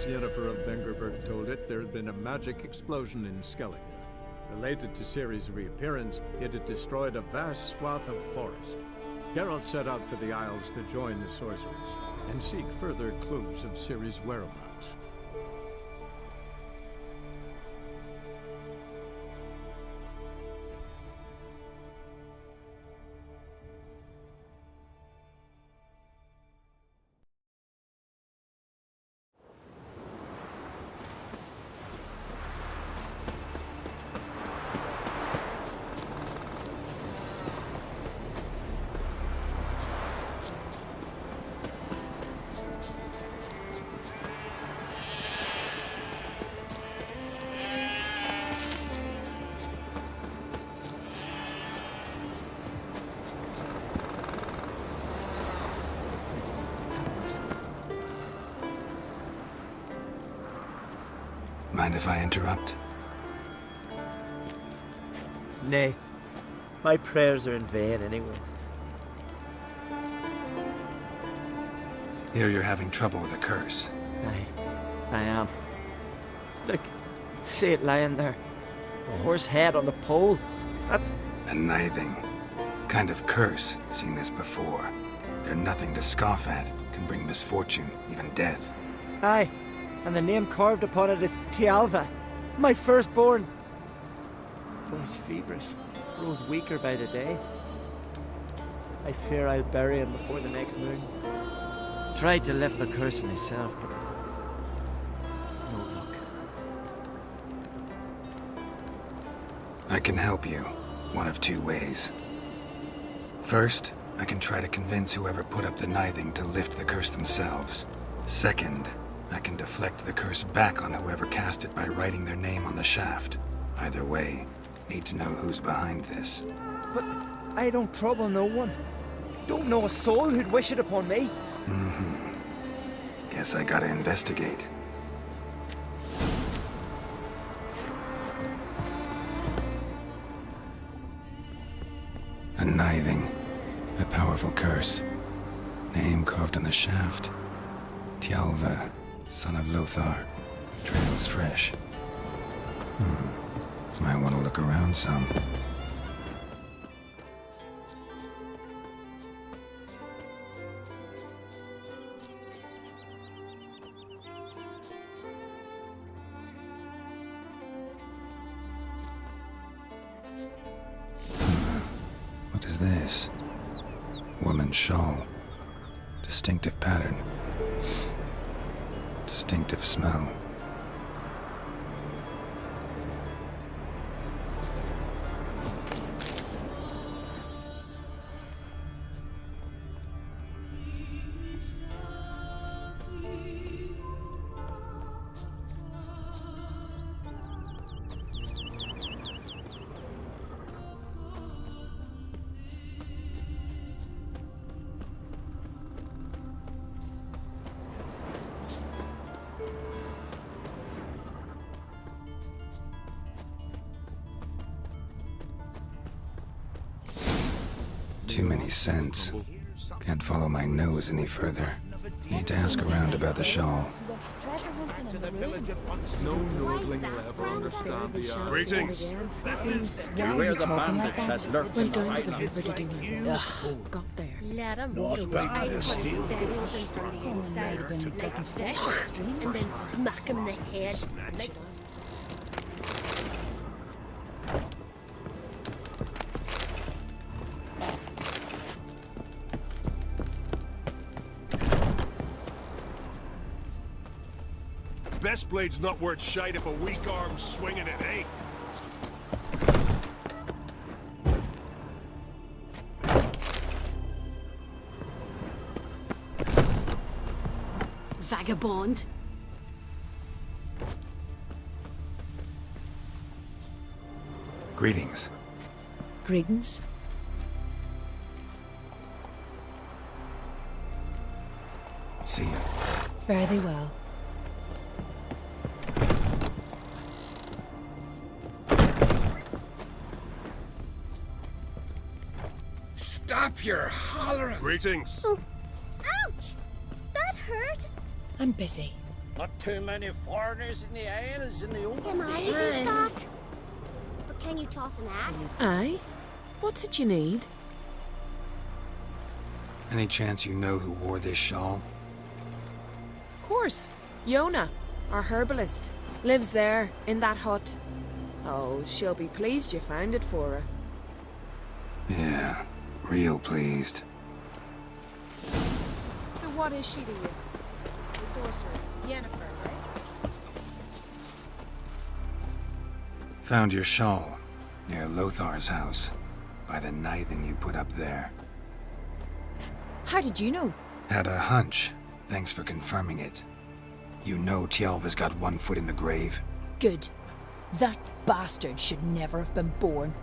Yennefer of Vengerberg told it, there had been a magic explosion in Skellige. Related to Ciri's reappearance, it had destroyed a vast swath of forest. Geralt set out for the Isles to join the sorcerers, and seek further clues of Ciri's whereabouts. Mind if I interrupt? Nay. My prayers are in vain anyways. Hear you're having trouble with a curse. I am. Look, see it lying there. A horse head on the pole. That's... A nithing. Kind of curse. Seen this before. They're nothing to scoff at. Can bring misfortune, even death. Aye. And the name carved upon it is Tialva, my firstborn. Boy's feverish, grows weaker by the day. I fear I'll bury him before the next moon. Tried to lift the curse myself, but no luck. I can help you, one of two ways. First, I can try to convince whoever put up the nithing to lift the curse themselves. Second, I can deflect the curse back on whoever cast it by writing their name on the shaft. Either way, need to know who's behind this. But I don't trouble no one. Don't know a soul who'd wish it upon me. Guess I gotta investigate. A nithing. A powerful curse. Name carved on the shaft. Tialva, son of Lothar. Trail's fresh. Might want to look around some. What is this? Woman's shawl. Distinctive pattern. Distinctive smell. Too many scents. Can't follow my nose any further. Need to ask around about the shawl. No Nordling will ever understand the art. Greetings. Beware the bandit that lurks in the highlands. Got there. Let him Not bad as steel. inside like a fish, and then smack him in the head. Like Best blade's not worth shite if a weak arm's swinging it, eh? vagabond. Greetings. Greetings. See ya. Fare thee well. Stop your hollering! Greetings. Oh, ouch! That hurt. I'm busy. Not too many foreigners in the Isles in the open Nice day. is that? But can you toss an axe? Aye? What's it you need? Any chance you know who wore this shawl? Course. Yona, our herbalist. Lives there, in that hut. Oh, she'll be pleased you found it for her. Yeah, real pleased. So what is she to you? The sorceress, Yennefer, right? Found your shawl near Lothar's house, by the knithing you put up there. How did you know? Had a hunch. Thanks for confirming it. You know Tjalva's got one foot in the grave. Good. That bastard should never have been born.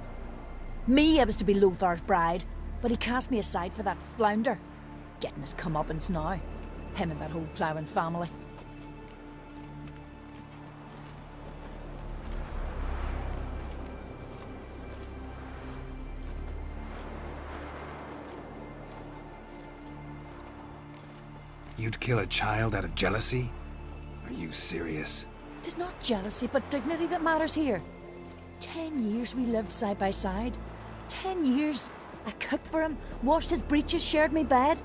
Me, I was to be Lothar's bride, but he cast me aside for that flounder. Getting his comeuppance now. Him and that whole ploughing family. You'd kill a child out of jealousy? Are you serious? Tis not jealousy, but dignity that matters here. 10 years we lived side by side. 10 years. I cooked for him, washed his breeches, shared my bed.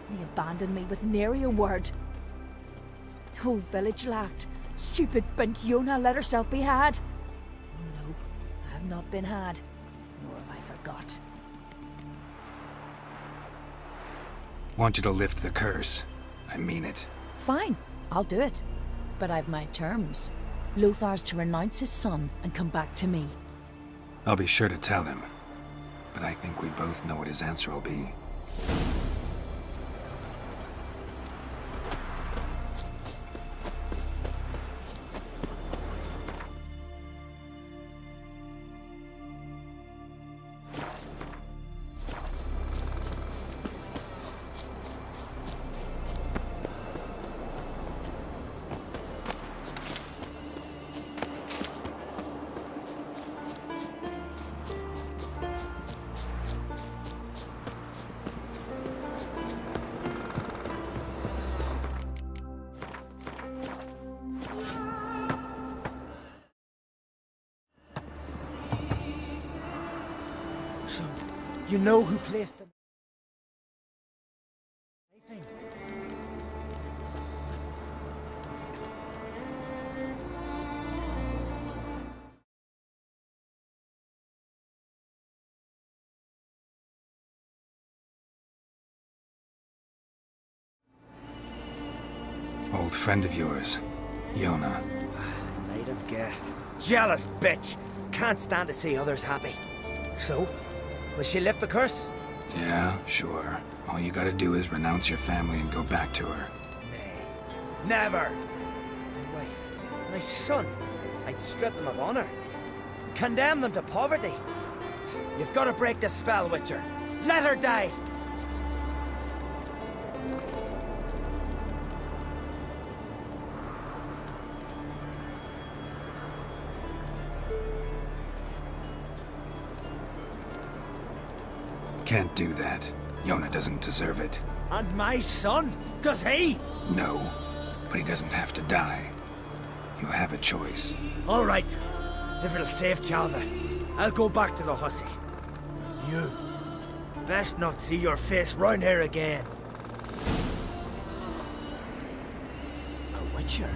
And he abandoned me with nary a word. The whole village laughed. Stupid bint Yona let herself be had. No, I have not been had, nor have I forgot. Want you to lift the curse. I mean it. Fine, I'll do it. But I've my terms. Lothar's to renounce his son and come back to me. I'll be sure to tell him. But I think we both know what his answer will be. So, you know who placed them? Old friend of yours, Yona. Might have guessed. Jealous bitch! Can't stand to see others happy. So, will she lift the curse? Yeah, sure. All you gotta do is renounce your family and go back to her. Nay, never! My wife, my son, I'd strip them of honor. Condemn them to poverty. You've got to break the spell, Witcher. Let her die! Can't do that. Yona doesn't deserve it. And my son? Does he? No, but he doesn't have to die. You have a choice. All right. If it'll save Tjalva, I'll go back to the hussy. You best not see your face round here again. A Witcher.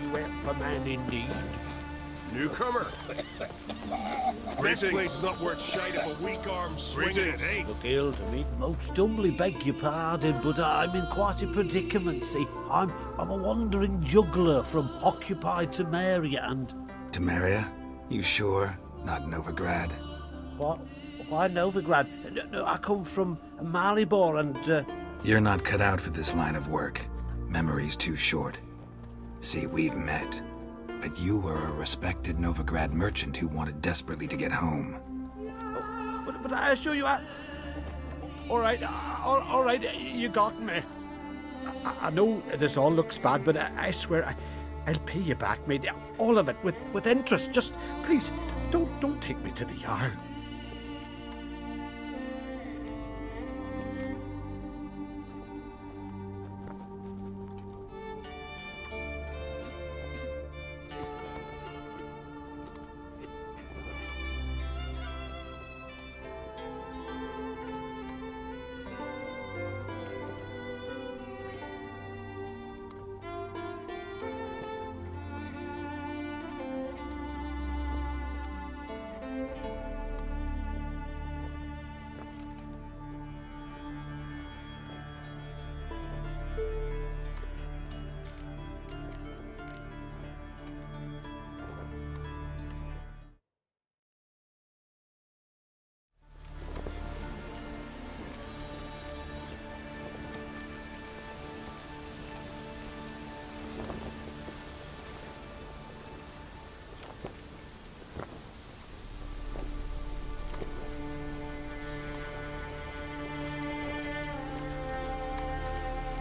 you help a man in need? Newcomer. Best blade's not worth shite if a weak arm swinging it, eh? Look ill to me. Most humbly beg your pardon, but I'm in quite a predicament, see. I'm a wandering juggler from occupied Temeria and... Temeria? You sure? Not Novigrad? What? Why Novigrad? No, I come from Maribor and... You're not cut out for this line of work. Memory's too short. See, we've met. But you were a respected Novigrad merchant who wanted desperately to get home. But I assure you, all right, you got me. I know this all looks bad, but I swear I'll pay you back, mate. All of it, with interest. Just, please, don't take me to the Jarl.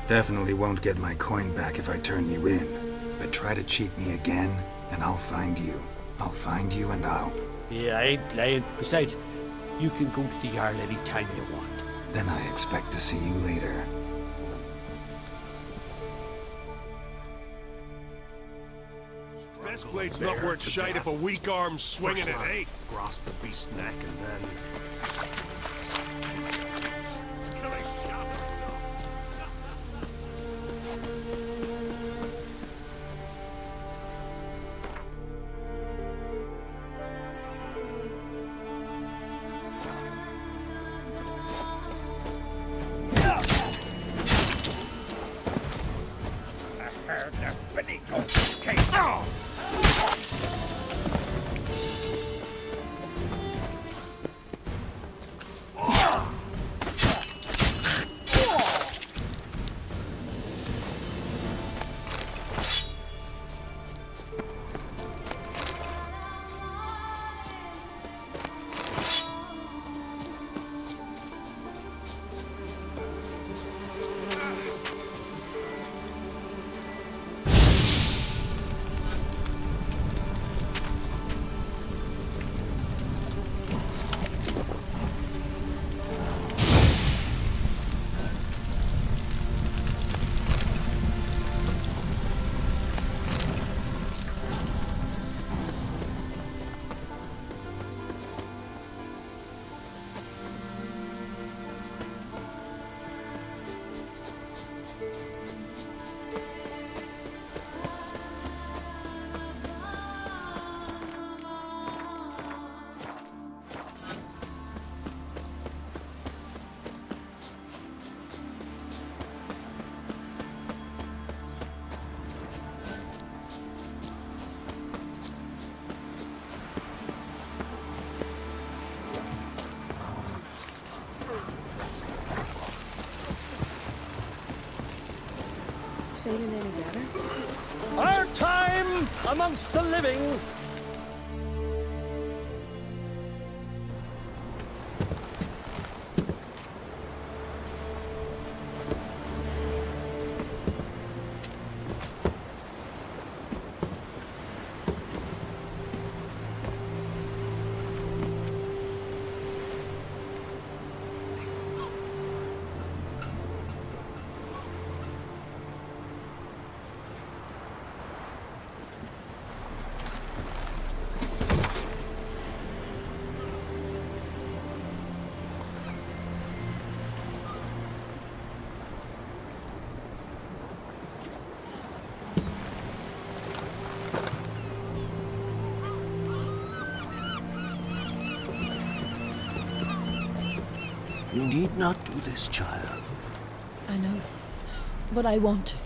Definitely won't get my coin back if I turn you in. But try to cheat me again, and I'll find you. I'll find you and I'll... Yeah, I ain't lying. Besides, you can go to the Jarl any time you want. Then I expect to see you later. Best blade's not worth shite if a weak arm's swinging it, eh? Grasp the beast neck and then... Feeling any better? Our time amongst the living. You need not do this, child. I know, but I want to.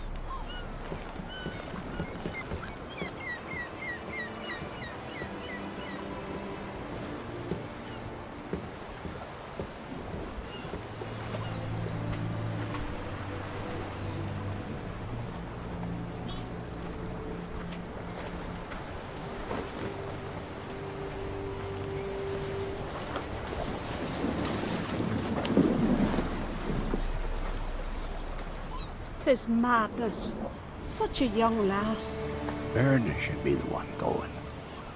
Tis madness. Such a young lass. Berna should be the one going.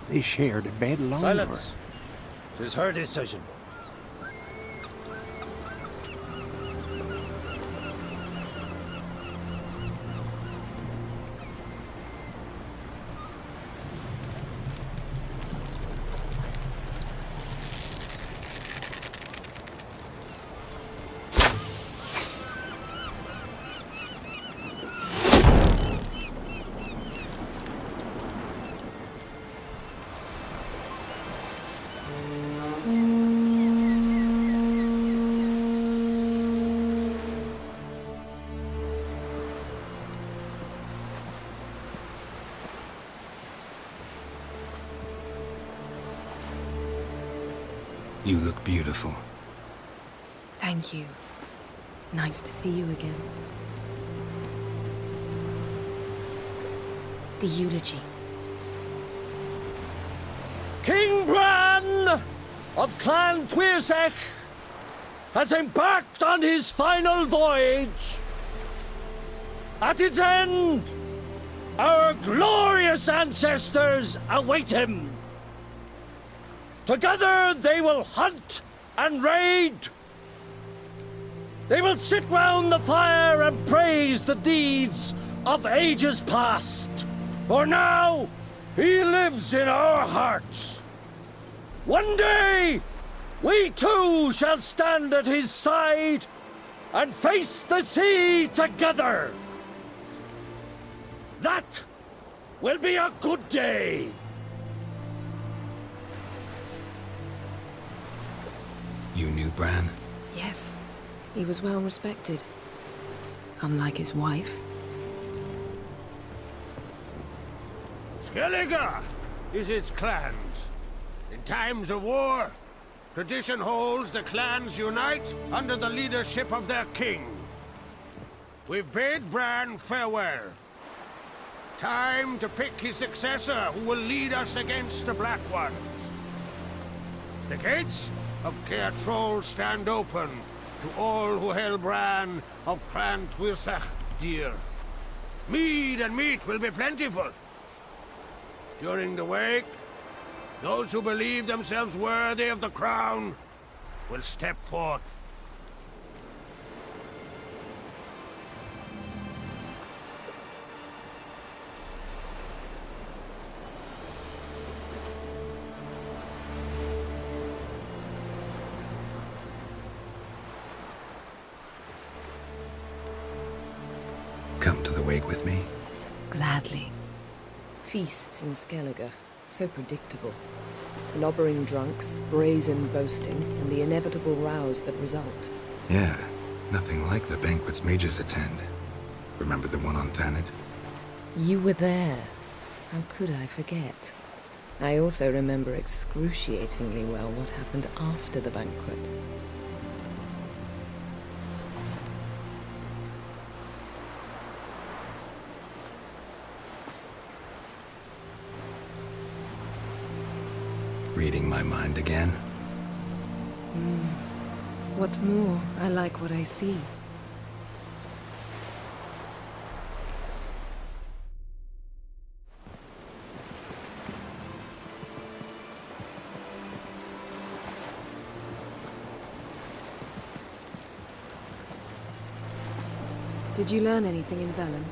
They shared a bed longer. Silence! 'Tis her decision. You look beautiful. Thank you. Nice to see you again. The eulogy. King Bran of Clan Tuirsech has embarked on his final voyage. At its end, our glorious ancestors await him. Together they will hunt and raid. They will sit round the fire and praise the deeds of ages past. For now, he lives in our hearts. One day, we too shall stand at his side and face the sea together. That will be a good day. You knew Bran? Yes, he was well respected. Unlike his wife. Skellige is its clans. In times of war, tradition holds the clans unite under the leadership of their king. We've bid Bran farewell. Time to pick his successor who will lead us against the Black Ones. The gates of Caer Troll stand open to all who held Bran of Clan Tuirsech dear. Mead and meat will be plentiful. During the wake, those who believe themselves worthy of the crown will step forth. Come to the wake with me? Gladly. Feasts in Skellige, so predictable. Slobbering drunks, brazen boasting, and the inevitable rows that result. Yeah, nothing like the banquets mages attend. Remember the one on Thanet? You were there. How could I forget? I also remember excruciatingly well what happened after the banquet. Reading my mind again? What's more, I like what I see. Did you learn anything in Velen?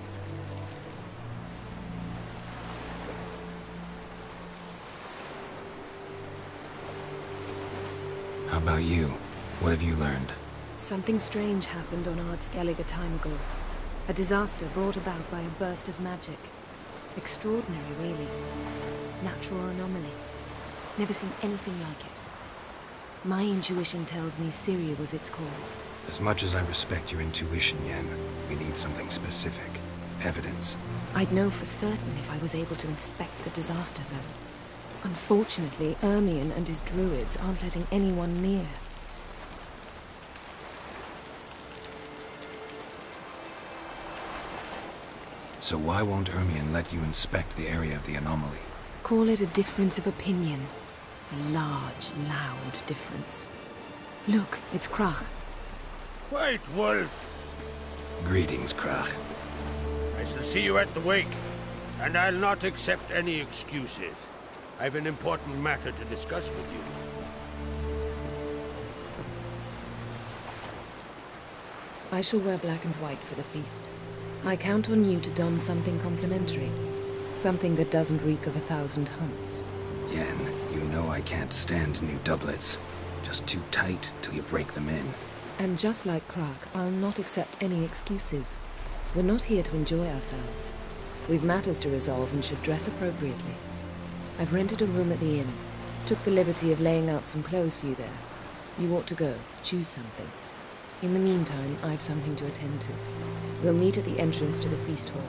How about you? What have you learned? Something strange happened on Ard Skellige a time ago. A disaster brought about by a burst of magic. Extraordinary, really. Natural anomaly. Never seen anything like it. My intuition tells me Syria was its cause. As much as I respect your intuition, Yen, we need something specific. Evidence. I'd know for certain if I was able to inspect the disaster zone. Unfortunately, Ermion and his druids aren't letting anyone near. So why won't Ermion let you inspect the area of the anomaly? Call it a difference of opinion. A large, loud difference. Look, it's Krach. White Wolf! Greetings, Krach. I shall see you at the wake, and I'll not accept any excuses. I've an important matter to discuss with you. I shall wear black and white for the feast. I count on you to don something complimentary. Something that doesn't reek of 1,000 hunts. Yen, you know I can't stand new doublets. Just too tight till you break them in. And just like Krach, I'll not accept any excuses. We're not here to enjoy ourselves. We've matters to resolve and should dress appropriately. I've rented a room at the inn. Took the liberty of laying out some clothes for you there. You ought to go. Choose something. In the meantime, I've something to attend to. We'll meet at the entrance to the feast hall.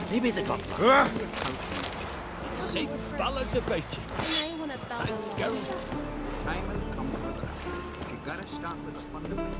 Maybe the doctor. Say ballads about you. Thanks, girl. Time will come for that. You gotta start with the fundamental.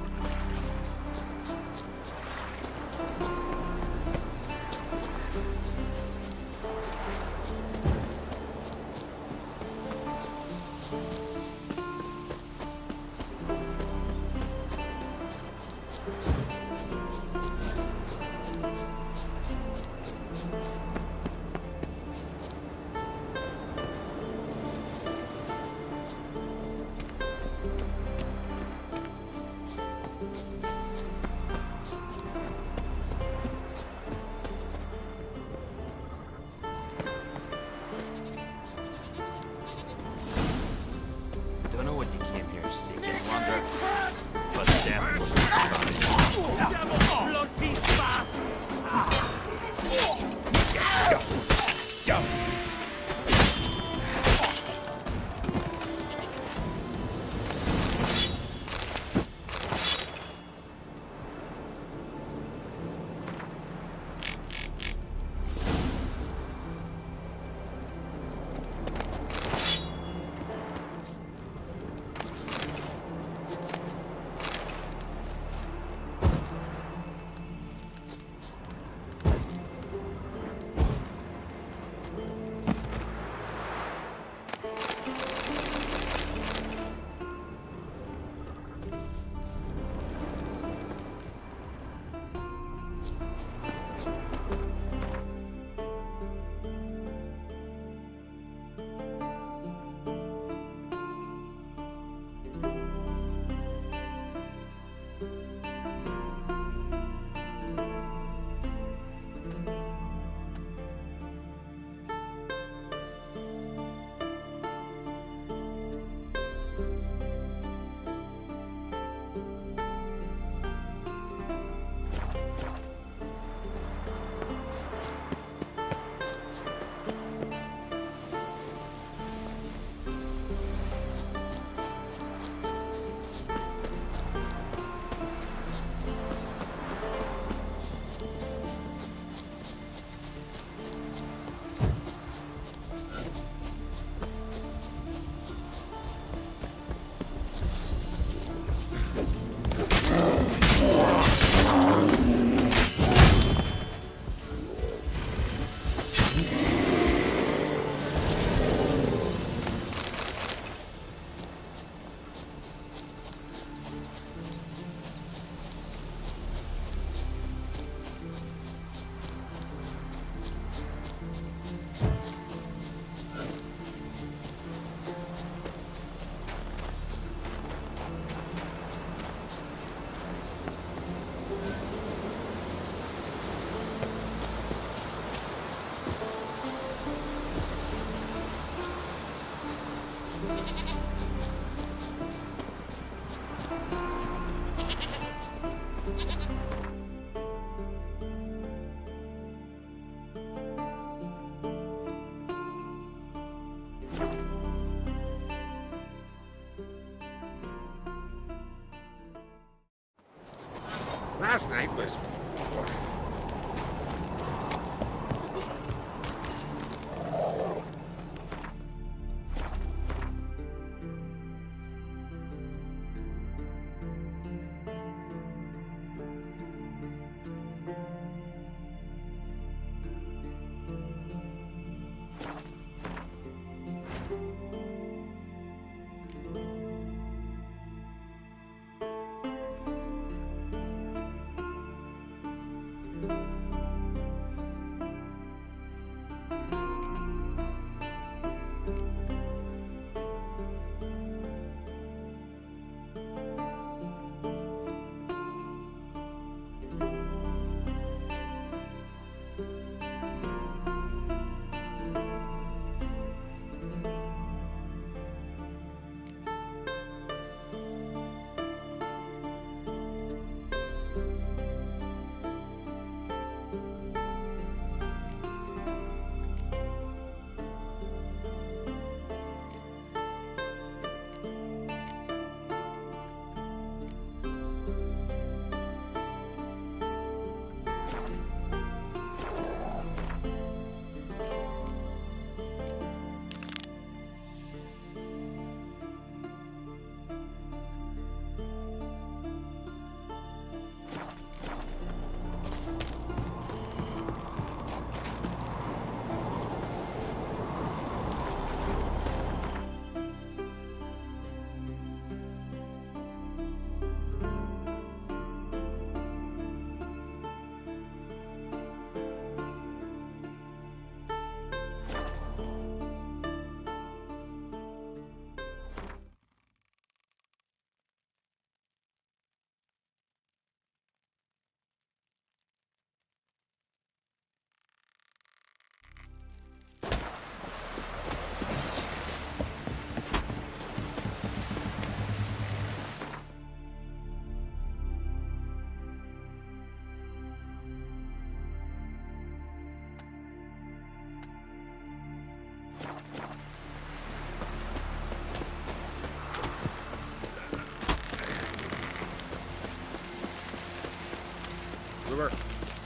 last night was...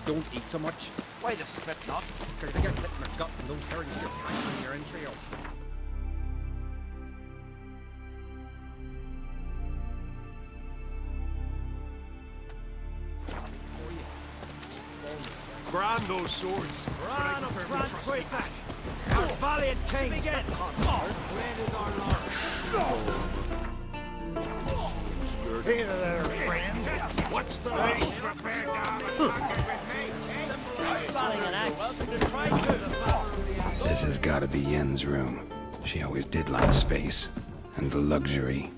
Don't eat so much. Why the spit not? Because you get bit in the gut and those herrings get hanging in your entrails. Brand those swords. Bran of Fran Quasax! Our valiant king! Begin! When is our lord? Hey there, friend. What's the race? Prepare down This has got to be Yen's room. She always did like space and luxury.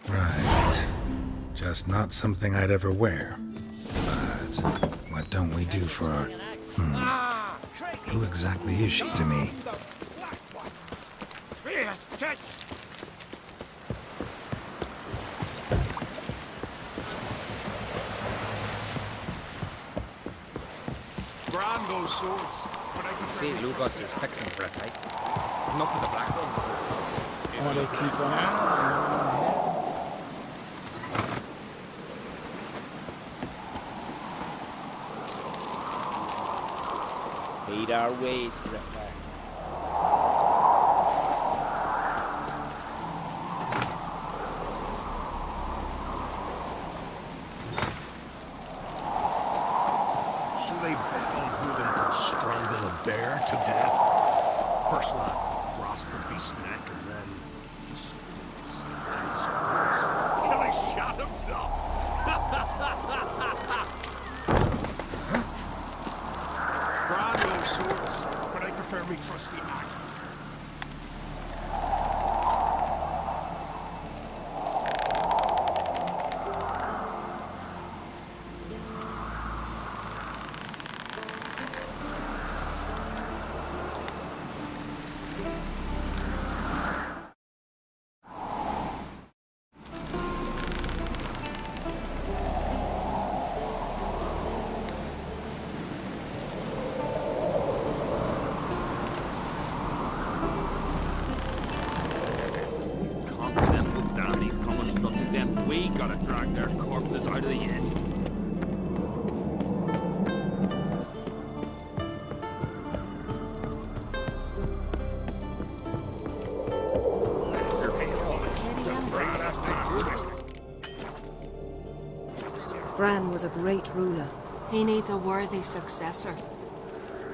Right. Just not something I'd ever wear. But what don't we do for our... Who exactly is she to me? Fierce tits! Brand those swords. But I You see, Lugos is fixing for a fight. Not with the black ones. Want to keep an eye on him. Heed our ways, Drifter. So they battled who them could strangle a bear to death. First lad grasped the beast's neck and then he squeezed and squeezed till he shot himself. swords, but I prefer me trusty axe. We gotta drag their corpses out of the inn. Bran was a great ruler. He needs a worthy successor.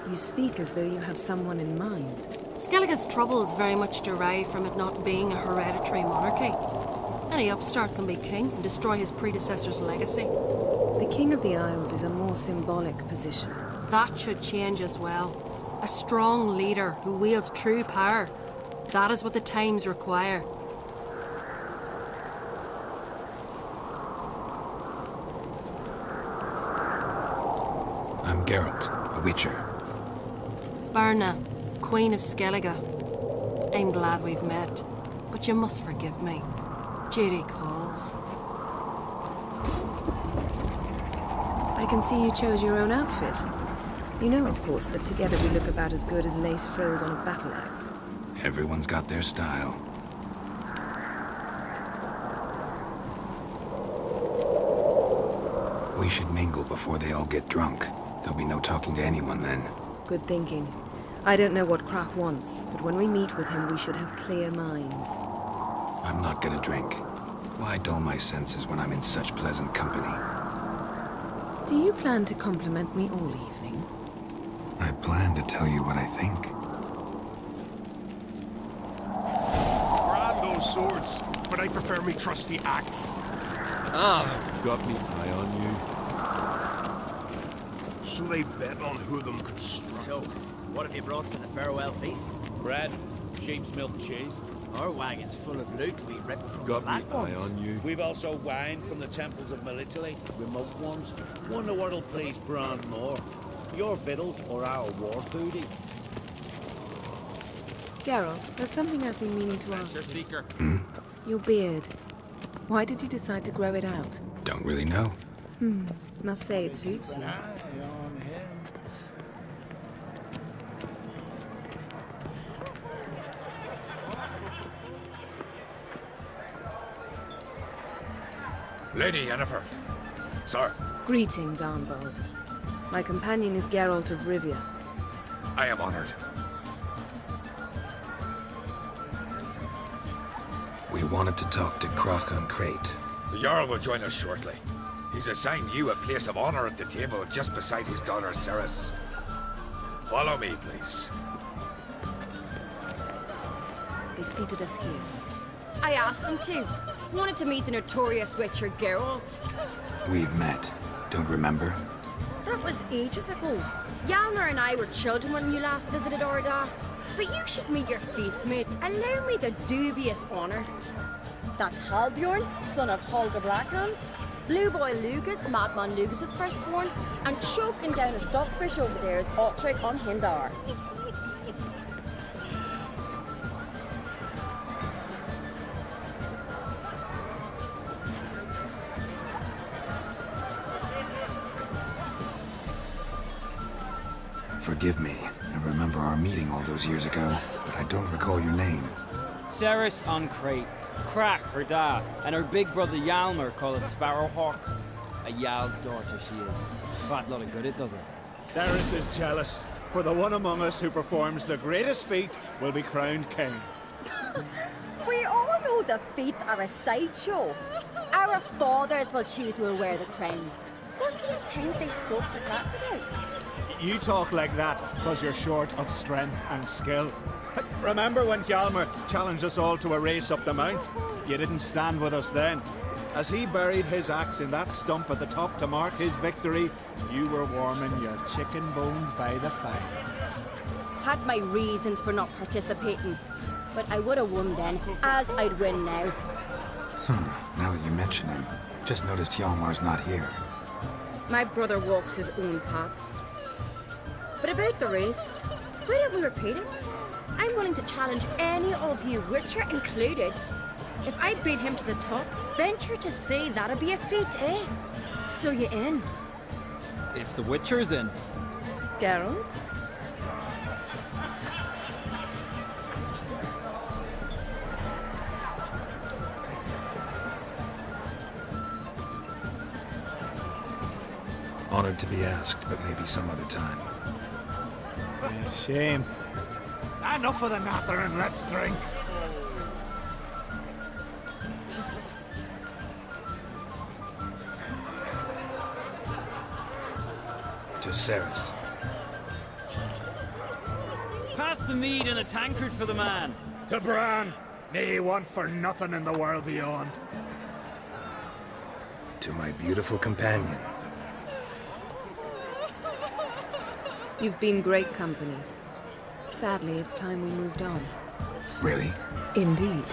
You speak as though you have someone in mind. Skellige's troubles very much derive from it not being a hereditary monarchy. Any upstart can be king and destroy his predecessor's legacy. The King of the Isles is a more symbolic position. That should change as well. A strong leader who wields true power. That is what the times require. I'm Geralt, a Witcher. Berna, Queen of Skellige. I'm glad we've met, but you must forgive me. Duty calls. I can see you chose your own outfit. You know, of course, that together we look about as good as lace frills on a battle axe. Everyone's got their style. We should mingle before they all get drunk. There'll be no talking to anyone then. Good thinking. I don't know what Krach wants, but when we meet with him, we should have clear minds. I'm not gonna drink. Why dull my senses when I'm in such pleasant company? Do you plan to compliment me all evening? I plan to tell you what I think. Grab those swords, but I prefer me trusty axe. Got me eye on you. So they bet on who them could strike. So, what have you brought for the farewell feast? Bread, sheep's milk cheese. Our wagon's full of loot we ripped from the Got me black eye ones. on you. We've also wine from the temples of Melitele, remote ones. One the word'll please Bran more. Your victuals or our war booty. Geralt, there's something I've been meaning to ask you. Seeker. Your beard. Why did you decide to grow it out? Don't really know. Must say it suits you. Eye on him. Lady Yennefer. Sir, Greetings, Arnvald. My companion is Geralt of Rivia. I am honored. We wanted to talk to Krach on Crate. The Jarl will join us shortly. He's assigned you a place of honor at the table just beside his daughter Ceres. Follow me, please. They've seated us here. I asked them to. Wanted to meet the notorious Witcher Geralt. We've met. Don't remember? That was ages ago. Yalmer and I were children when you last visited Orda. But you should meet your feast mates. Allow me the dubious honor. That's Halbjorn, son of Holger Blackhand. Blue Boy Lugas, Madman Lugas' firstborn. And choking down a stockfish over there is Otric on Hindar. Forgive me. I remember our meeting all those years ago, but I don't recall your name. Ceres on Crate, Krach her da, and her big brother Yalmer called a Sparrowhawk. A Jarl's daughter she is. Fat lot of good it does her. Ceres is jealous, for the one among us who performs the greatest feat will be crowned king. We all know the feats are a sideshow. Our fathers will choose who will wear the crown. What do you think they spoke to Krach about? You talk like that because you're short of strength and skill. Remember when Hjalmar challenged us all to a race up the mount? You didn't stand with us then. As he buried his axe in that stump at the top to mark his victory, you were warming your chicken bones by the fire. Had my reasons for not participating, but I would have won then, as I'd win now. Now that you mention him, just noticed Hjalmar's not here. My brother walks his own paths. But about the race, why don't we repeat it? I'm willing to challenge any of you, Witcher included. If I beat him to the top, venture to say that'd be a feat, eh? So you in? If the Witcher's in. Geralt? Honored to be asked, but maybe some other time. Shame. Enough of the natter and let's drink. To Ceres. Pass the mead in a tankard for the man. To Bran. Nay, want for nothing in the world beyond. To my beautiful companion. You've been great company. Sadly, it's time we moved on. Really? Indeed.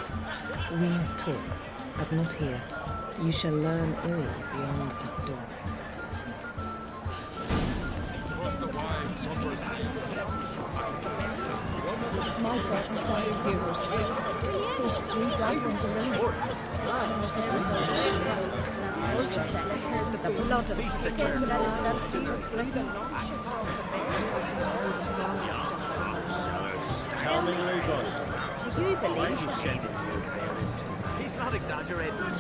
We must talk, but not here. You shall learn all beyond that door. My God, and fire heroes. There's 3 black ones around. The blood of Tell me, Lucas. Do you believe He's not exaggerating.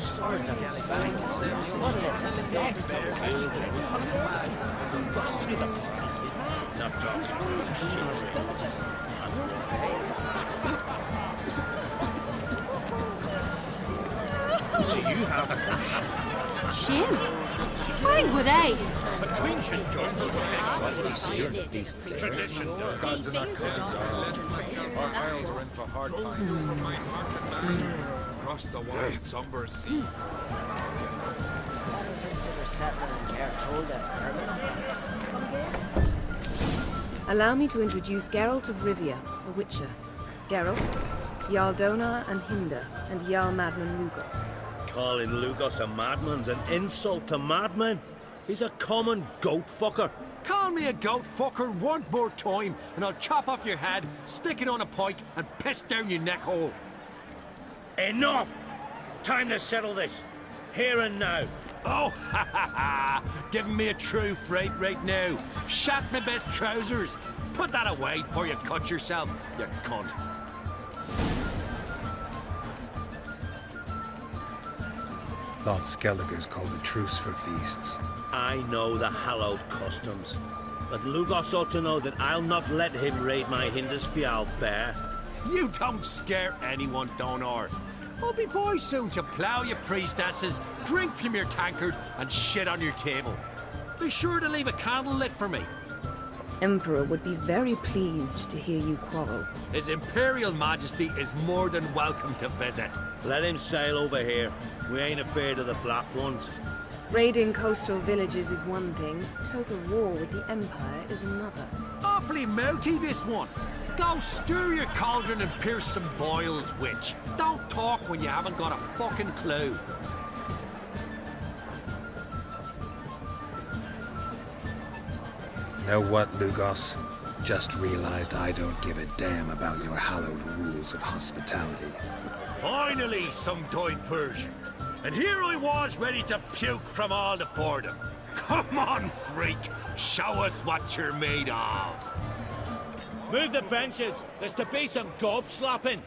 Not talking to his shit. Do you have a Shame. Why would I? The Queen should join the tradition. Gods in our clan, our isles are in for hard times. Across the wide, somber sea. Allow me to introduce Geralt of Rivia, a Witcher. Geralt, Jarl Donar and Hinder, and Jarl Madman Lugos. Calling Lugos a madman's an insult to madmen. He's a common goat fucker. Call me a goat fucker one more time, and I'll chop off your head, stick it on a pike, and piss down your neck hole. Enough! Time to settle this. Here and now. Oh, ha ha ha! Giving me a true fright right now. Shat my best trousers. Put that away before you cut yourself, you cunt. Thought Skelliger's called a truce for feasts. I know the hallowed customs. But Lugos ought to know that I'll not let him raid my Hindisfjall bear. You don't scare anyone, Donar. I'll be boys soon to plough your priestesses, drink from your tankard, and shit on your table. Be sure to leave a candle lit for me. Emperor would be very pleased to hear you quarrel. His Imperial Majesty is more than welcome to visit. Let him sail over here. We ain't afraid of the black ones. Raiding coastal villages is one thing. Total war with the Empire is another. Awfully mouty, this one. Go stir your cauldron and pierce some boils, witch. Don't talk when you haven't got a fucking clue. Know what, Lugos? Just realized I don't give a damn about your hallowed rules of hospitality. Finally, some diversion. And here I was ready to puke from all the boredom. Come on, freak. Show us what you're made of. Move the benches. There's to be some gob slapping.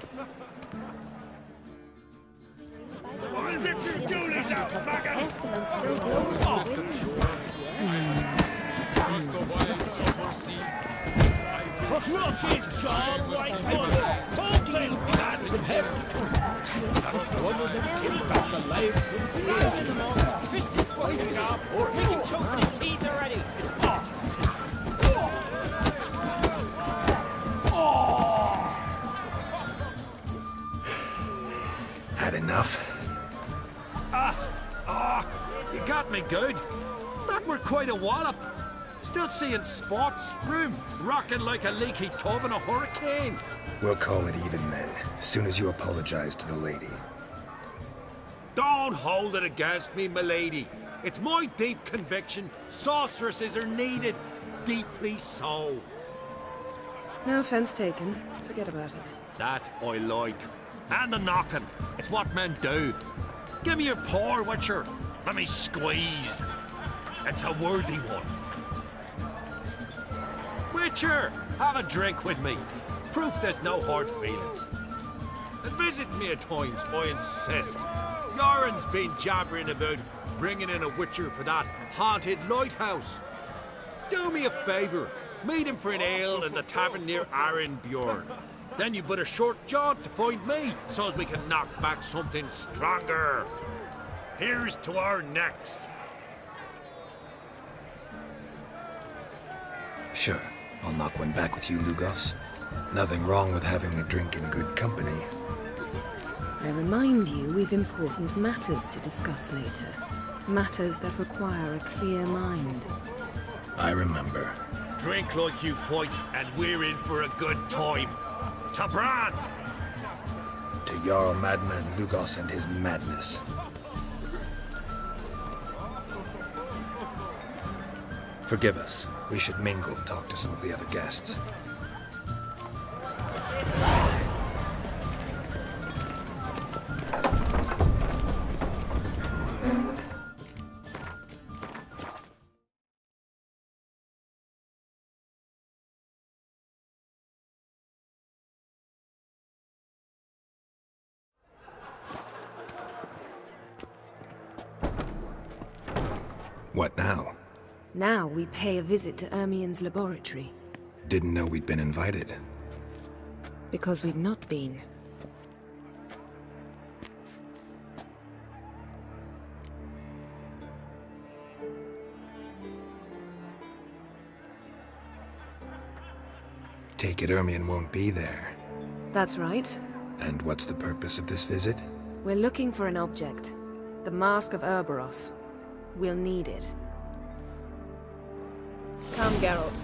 Pestilence still blows in the winds. Crush his jaw right foot! Hold him! Fist is fighting up. We can choke in his teeth already. Had enough? me good. That were quite a wallop. Still seeing spots, room rocking like a leaky tub in a hurricane. We'll call it even then, soon as you apologize to the lady. Don't hold it against me, milady. It's my deep conviction sorceresses are needed. Deeply so. No offense taken. Forget about it. That I like. And the knocking. It's what men do. Give me your paw, Witcher. Let me squeeze. It's a worthy one. Witcher, have a drink with me. Proof there's no hard feelings. And visit me at times, I insist. Yoren's been jabbering about bringing in a Witcher for that haunted lighthouse. Do me a favour. Meet him for an ale in the tavern near Arenbjorn. Then you but a short jaunt to find me, so as we can knock back something stronger. Here's to our next. Sure, I'll knock one back with you, Lugos. Nothing wrong with having a drink in good company. I remind you we've important matters to discuss later. Matters that require a clear mind. I remember. Drink like you fight, and we're in for a good time. To Bran! To Jarl Madman Lugos and his madness. Forgive us. We should mingle, talk to some of the other guests. What now? Now we pay a visit to Ermien's laboratory. Didn't know we'd been invited. Because we've not been. Take it Ermien won't be there. That's right. And what's the purpose of this visit? We're looking for an object. The Mask of Ouroboros. We'll need it. Come, Geralt.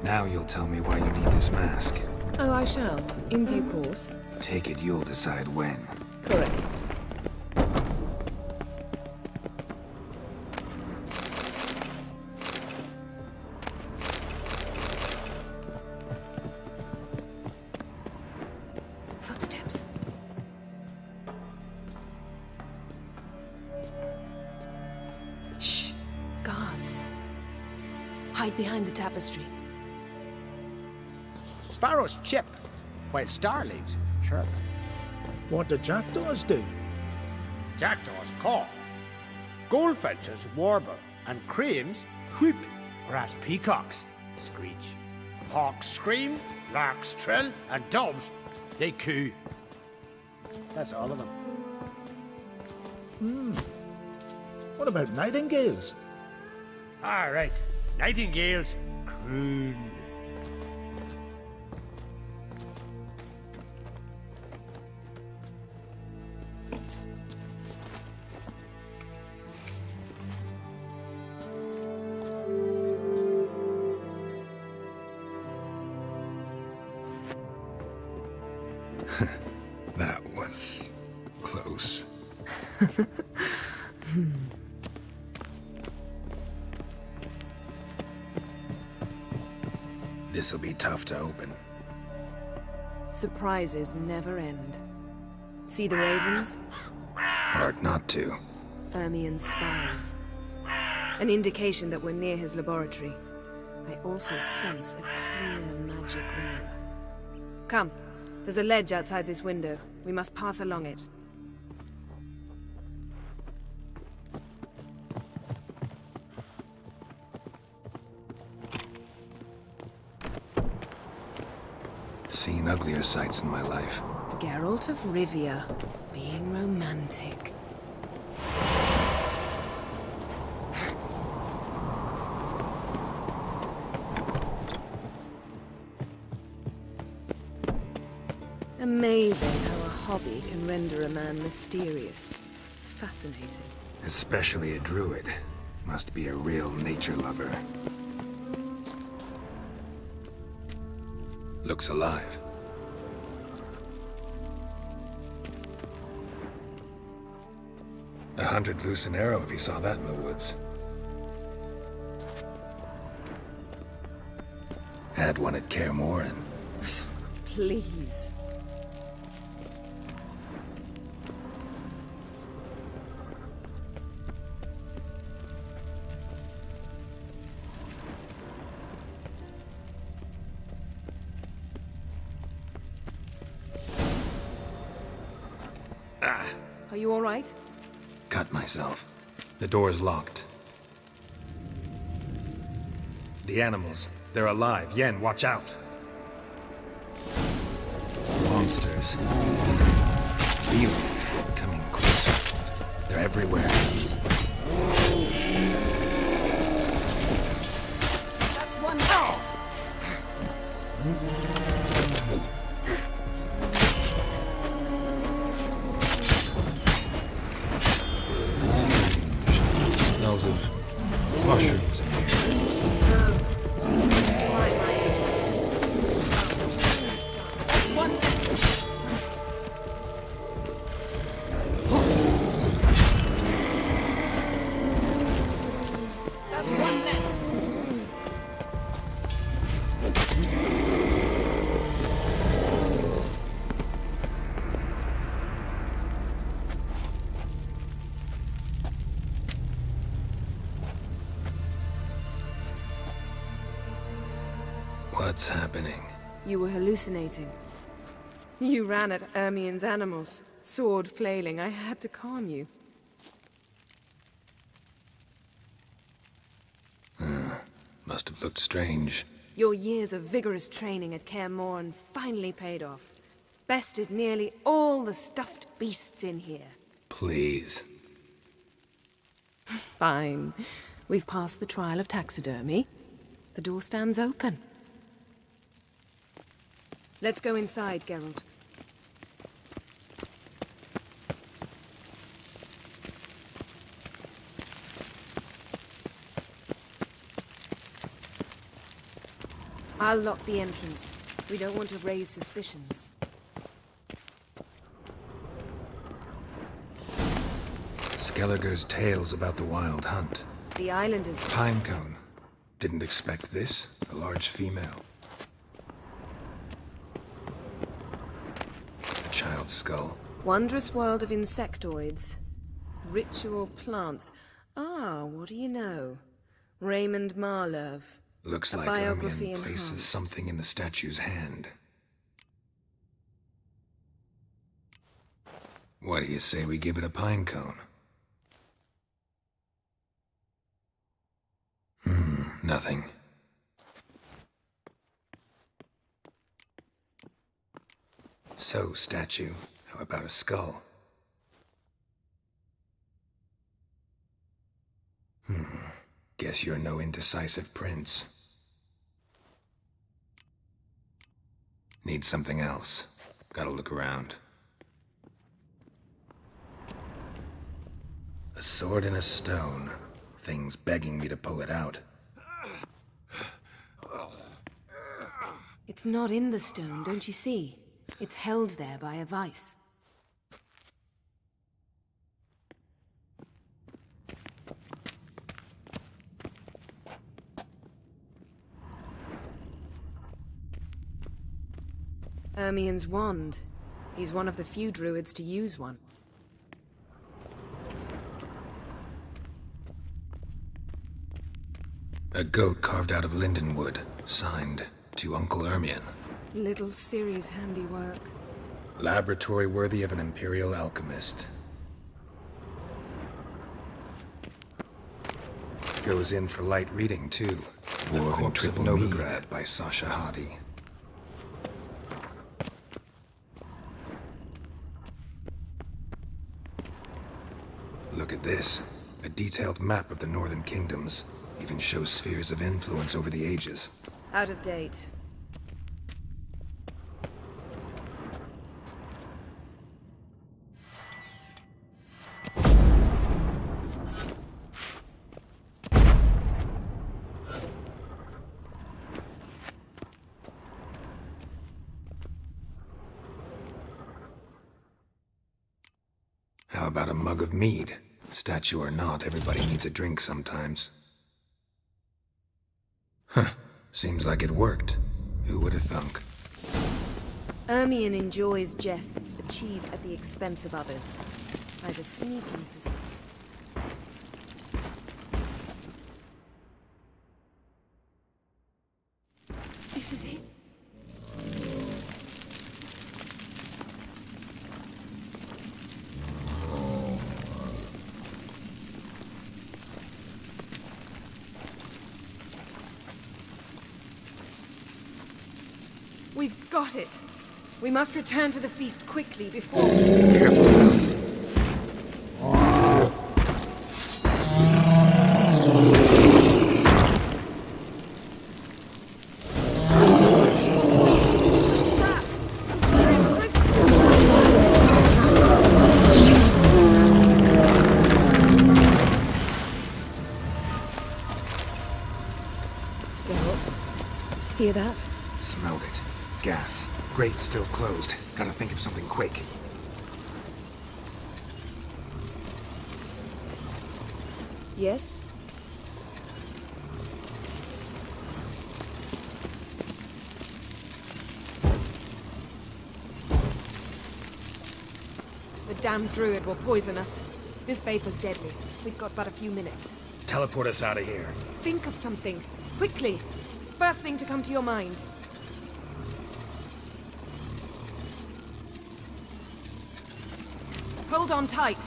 Now you'll tell me why you need this mask. Oh, I shall. In due course. Take it you'll decide when. Correct. Footsteps. Shh. Guards. Hide behind the tapestry. Sparrows chip, while starlings chirp. What do jackdaws do? Jackdaws caw. Goldfinches warble, and cranes whoop, whereas peacocks screech. Hawks scream, larks trill, and doves, they coo. That's all of them. What about nightingales? All right, nightingales croon. That was close. This'll be tough to open. Surprises never end. See the ravens? Hard not to. Ermien's spies. An indication that we're near his laboratory. I also sense a clear magic aura. Come, there's a ledge outside this window. We must pass along it. Seen uglier sights in my life. Geralt of Rivia, being romantic. Amazing how a hobby can render a man mysterious. Fascinating. Especially a druid. Must be a real nature lover. Looks alive. A hunted loose an arrow if he saw that in the woods. Had one at Kaer Morhen. Please. Are you all right? Cut myself. The door's locked. The animals. They're alive. Yen, watch out. Monsters. Feel them. Coming closer. They're everywhere. That's one. Smells of mushrooms in here. What's happening? You were hallucinating. You ran at Ermien's animals, sword flailing. I had to calm you. Must have looked strange. Your years of vigorous training at Kaer Morhen finally paid off. Bested nearly all the stuffed beasts in here. Please. Fine. We've passed the trial of taxidermy. The door stands open. Let's go inside, Geralt. I'll lock the entrance. We don't want to raise suspicions. Skellige's tales about the wild hunt. The island is... Pinecone. Didn't expect this. A large female. A child's skull. Wondrous world of insectoids. Ritual plants. Ah, what do you know? Raymond Marlove. Looks A like biography Ermion places enhanced. something in the statue's hand. What do you say we give it a pinecone? Nothing. So, statue, how about a skull? Guess you're no indecisive prince. Need something else. Gotta look around. A sword and a stone. Thing's begging me to pull it out. It's not in the stone, don't you see? It's held there by a vice. Ermien's wand. He's one of the few druids to use one. A goat carved out of lindenwood, signed to Uncle Ermion. Little Ciri's handiwork. Laboratory worthy of an imperial alchemist. Goes in for light reading, too. The Corpse of Novigrad by Sasha Hadi. Look at this. A detailed map of the northern kingdoms. Even shows spheres of influence over the ages. Out of date. How about a mug of mead? Statue or not, everybody needs a drink sometimes. Huh. Seems like it worked. Who would have thunk? Ermion enjoys jests achieved at the expense of others. By the sneaking system. This is it. We've got it. We must return to the feast quickly before... Careful now. Hear that? Smelled it. Gas. Grate still closed. Gotta think of something quick. Yes? The damned druid will poison us. This vapor's deadly. We've got but a few minutes. Teleport us out of here. Think of something. Quickly. First thing to come to your mind. Hold on tight.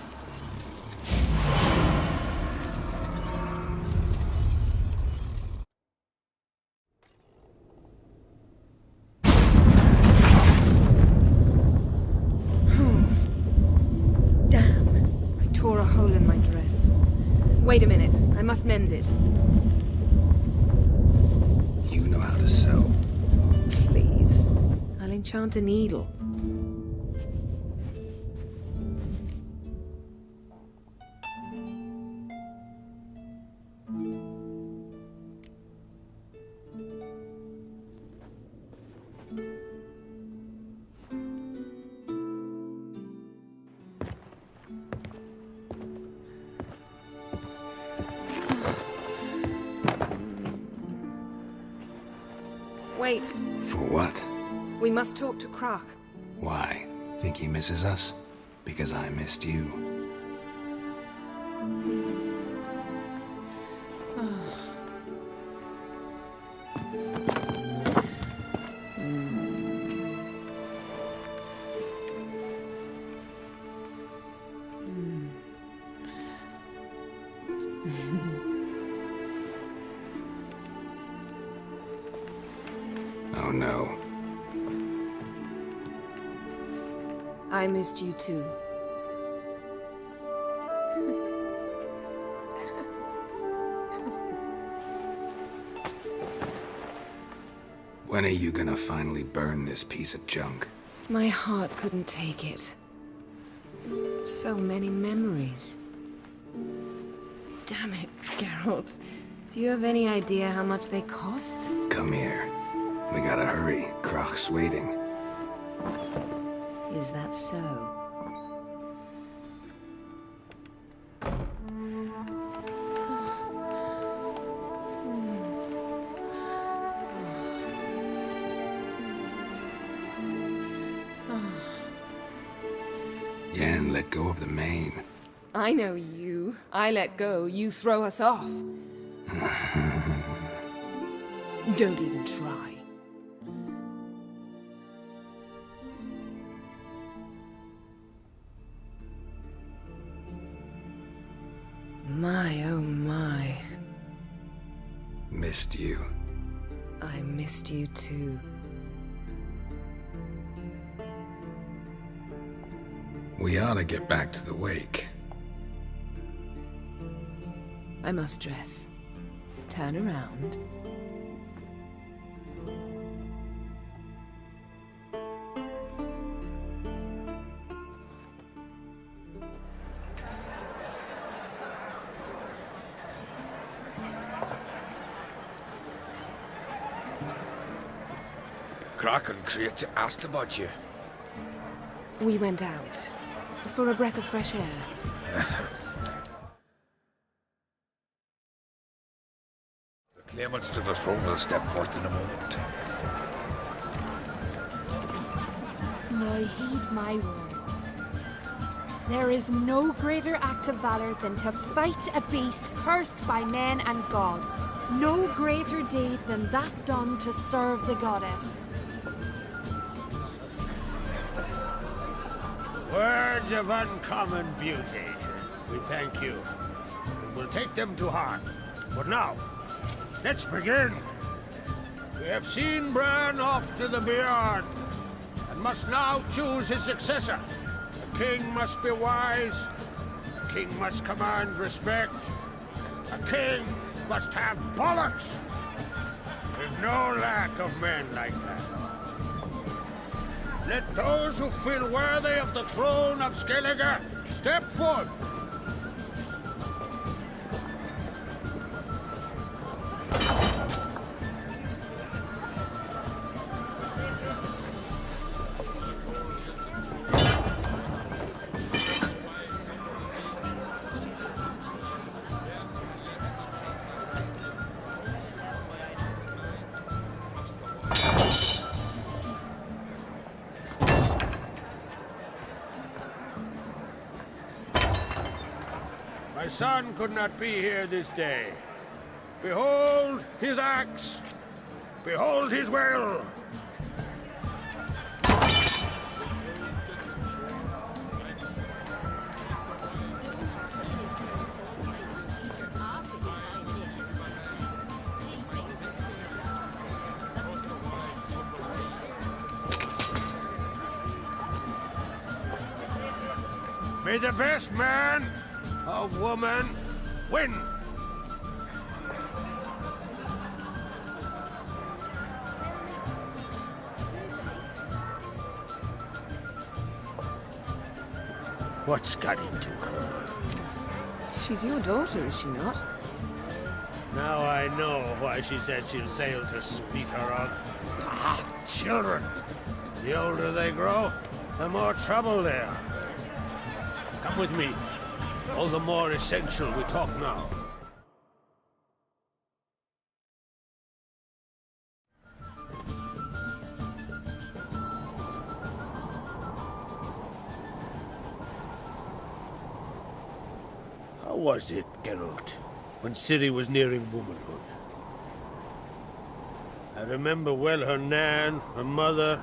Damn. I tore a hole in my dress. Wait a minute. I must mend it. You know how to sew. Please. I'll enchant a needle. Wait. For what? We must talk to Croc. Why? Think he misses us? Because I missed you. Oh no. I missed you too. When are you gonna finally burn this piece of junk? My heart couldn't take it. So many memories. Damn it, Geralt. Do you have any idea how much they cost? Come here. We gotta hurry. Croc's waiting. Is that so? Yen let go of the mane. I know you. I let go, you throw us off. Don't even try. My, oh my. Missed you. I missed you too. We ought to get back to the wake. I must dress. Turn around. Croc and Crate asked about you. We went out. For a breath of fresh air. The claimants to the throne will step forth in a moment. Now heed my words. There is no greater act of valor than to fight a beast cursed by men and gods. No greater deed than that done to serve the goddess. Words of uncommon beauty. We thank you. And we'll take them to heart. But now, let's begin. We have seen Bran off to the beyond, and must now choose his successor. A king must be wise. A king must command respect. A king must have bollocks. We've no lack of men like that. Let those who feel worthy of the throne of Skellige step forth. My son could not be here this day. Behold his axe. Behold his will. May the best man or woman win. What's got into her? She's your daughter, is she not? Now I know why she said she'll sail to speak her of. Ah, children. The older they grow, the more trouble they are. Come with me. All the more essential we talk now. How was it, Geralt, when Ciri was nearing womanhood? I remember well her nan, her mother,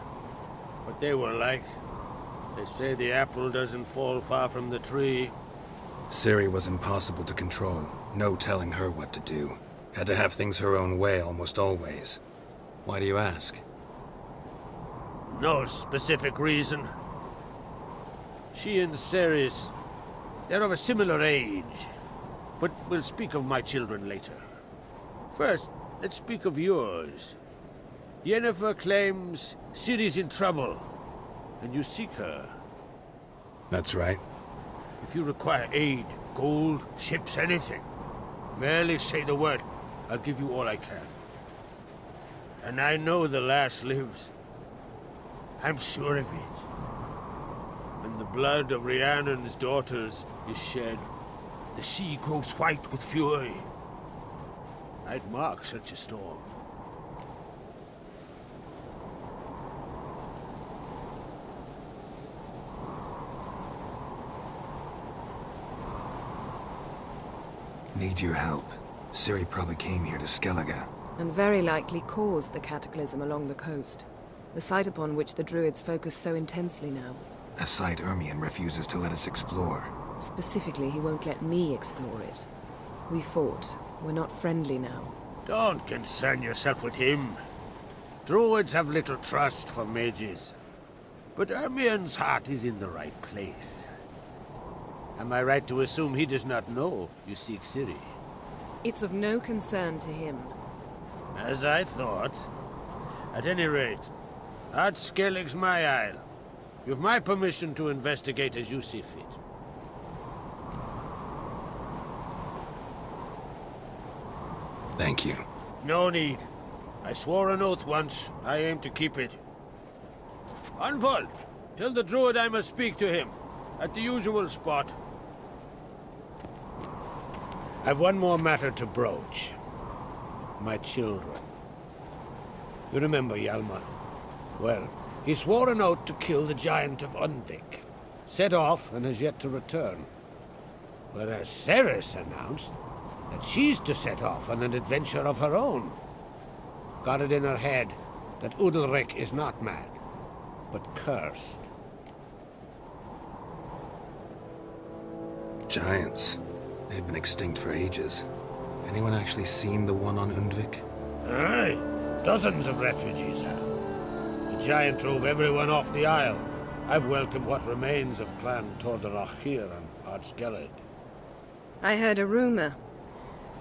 what they were like. They say the apple doesn't fall far from the tree. Ciri was impossible to control. No telling her what to do. Had to have things her own way almost always. Why do you ask? No specific reason. She and Ceres, they're of a similar age. But we'll speak of my children later. First, let's speak of yours. Yennefer claims Ciri's in trouble, and you seek her. That's right. If you require aid, gold, ships, anything, merely say the word. I'll give you all I can. And I know the lass lives. I'm sure of it. When the blood of Rhiannon's daughters is shed, the sea grows white with fury. I'd mark such a storm. Need your help. Ciri probably came here to Skellige. And very likely caused the cataclysm along the coast. The site upon which the Druids focus so intensely now. A site Ermion refuses to let us explore. Specifically, he won't let me explore it. We fought. We're not friendly now. Don't concern yourself with him. Druids have little trust for mages. But Ermion's heart is in the right place. Am I right to assume he does not know you seek Ciri? It's of no concern to him. As I thought. At any rate, Ard Skellig's my isle. You've my permission to investigate as you see fit. Thank you. No need. I swore an oath once. I aim to keep it. Unfold! Tell the druid I must speak to him. At the usual spot. I've one more matter to broach. My children. You remember Hjalmar? Well, he swore an oath to kill the giant of Undvik. Set off and has yet to return. Whereas Ceres announced that she's to set off on an adventure of her own. Got it in her head that Udalrik is not mad, but cursed. Giants. They've been extinct for ages. Anyone actually seen the one on Undvik? Aye. Dozens of refugees have. The giant drove everyone off the isle. I've welcomed what remains of Clan Tordarachir and Ardskellig. I heard a rumor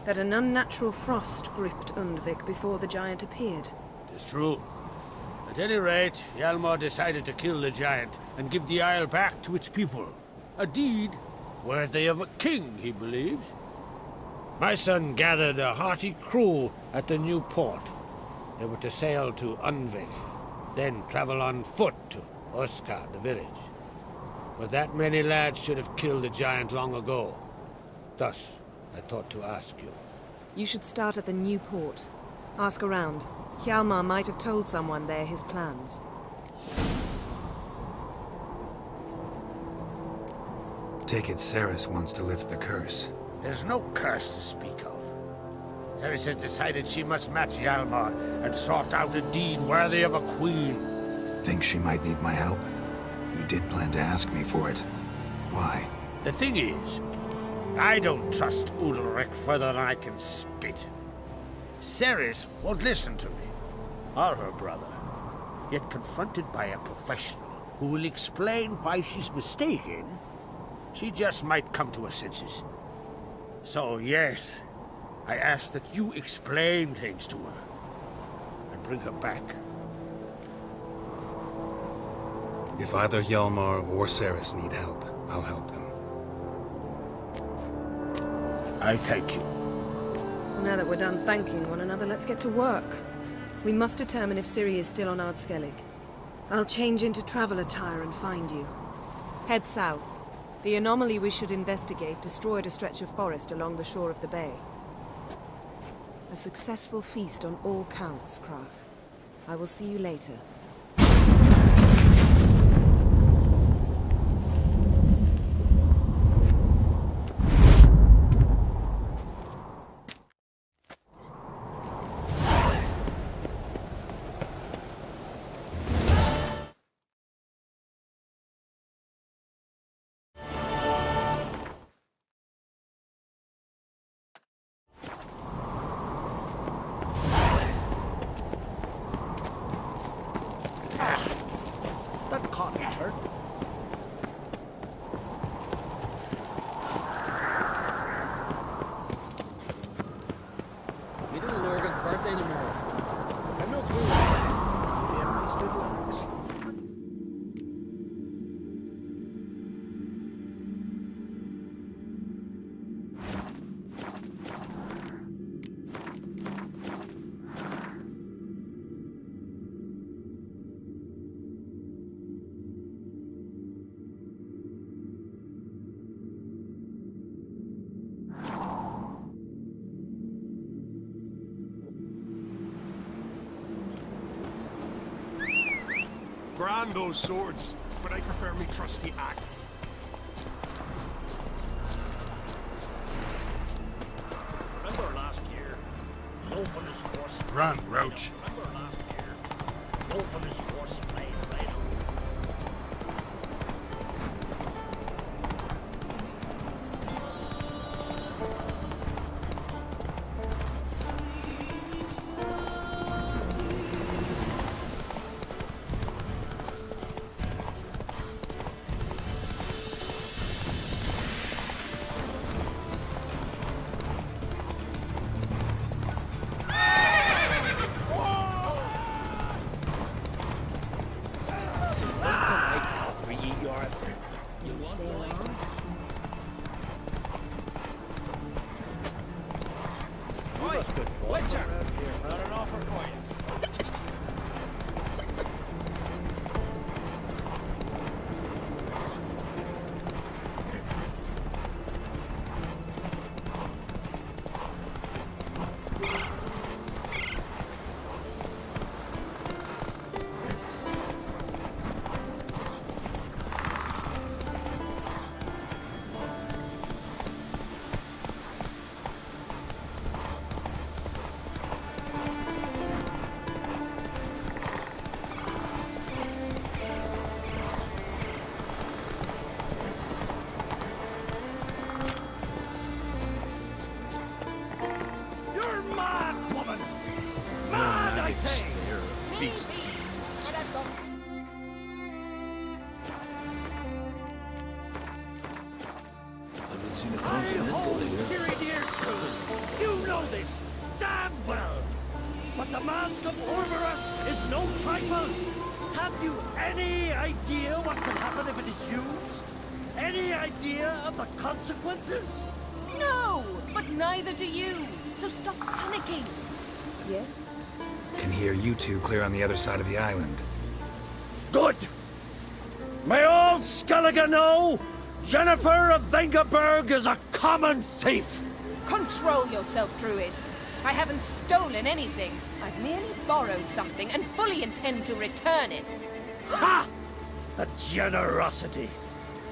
that an unnatural frost gripped Undvik before the giant appeared. It's true. At any rate, Hjalmar decided to kill the giant and give the isle back to its people. A deed worthy of a king, he believes. My son gathered a hearty crew at the new port. They were to sail to Undvik, then travel on foot to Oskar, the village. But that many lads should have killed the giant long ago. Thus, I thought to ask you. You should start at the new port. Ask around. Hjalmar might have told someone there his plans. Take it Ceres wants to lift the curse. There's no curse to speak of. Ceres has decided she must match Hjalmar and sort out a deed worthy of a queen. Think she might need my help? You did plan to ask me for it. Why? The thing is, I don't trust Udalrik further than I can spit. Ceres won't listen to me, or her brother. Yet confronted by a professional who will explain why she's mistaken, she just might come to her senses. So yes, I ask that you explain things to her and bring her back. If either Hjalmar or Ceres need help, I'll help them. I thank you. Well, now that we're done thanking one another, let's get to work. We must determine if Ciri is still on Ardskellig. I'll change into travel attire and find you. Head south. The anomaly we should investigate destroyed a stretch of forest along the shore of the bay. A successful feast on all counts, Krach. I will see you later. That cotton turd. Me little Norgan's birthday tomorrow. I've no clue. Maybe a nice little axe. Grand those swords, but I prefer me trusty axe. Remember last year? Open his horse. Run, Roach. Remember last year? Open his horse played right on. Haven't seen a continental here. Siri dear too. You know this damn well. But the Mask of Orberus is no trifle. Have you any idea what can happen if it is used? Any idea of the consequences? No, but neither do you. So stop panicking. Yes? Can hear you two clear on the other side of the island. Good! May all Skellige know, Jennifer of Vengerberg is a common thief! Control yourself, Druid. I haven't stolen anything. I've merely borrowed something and fully intend to return it. Ha! The generosity.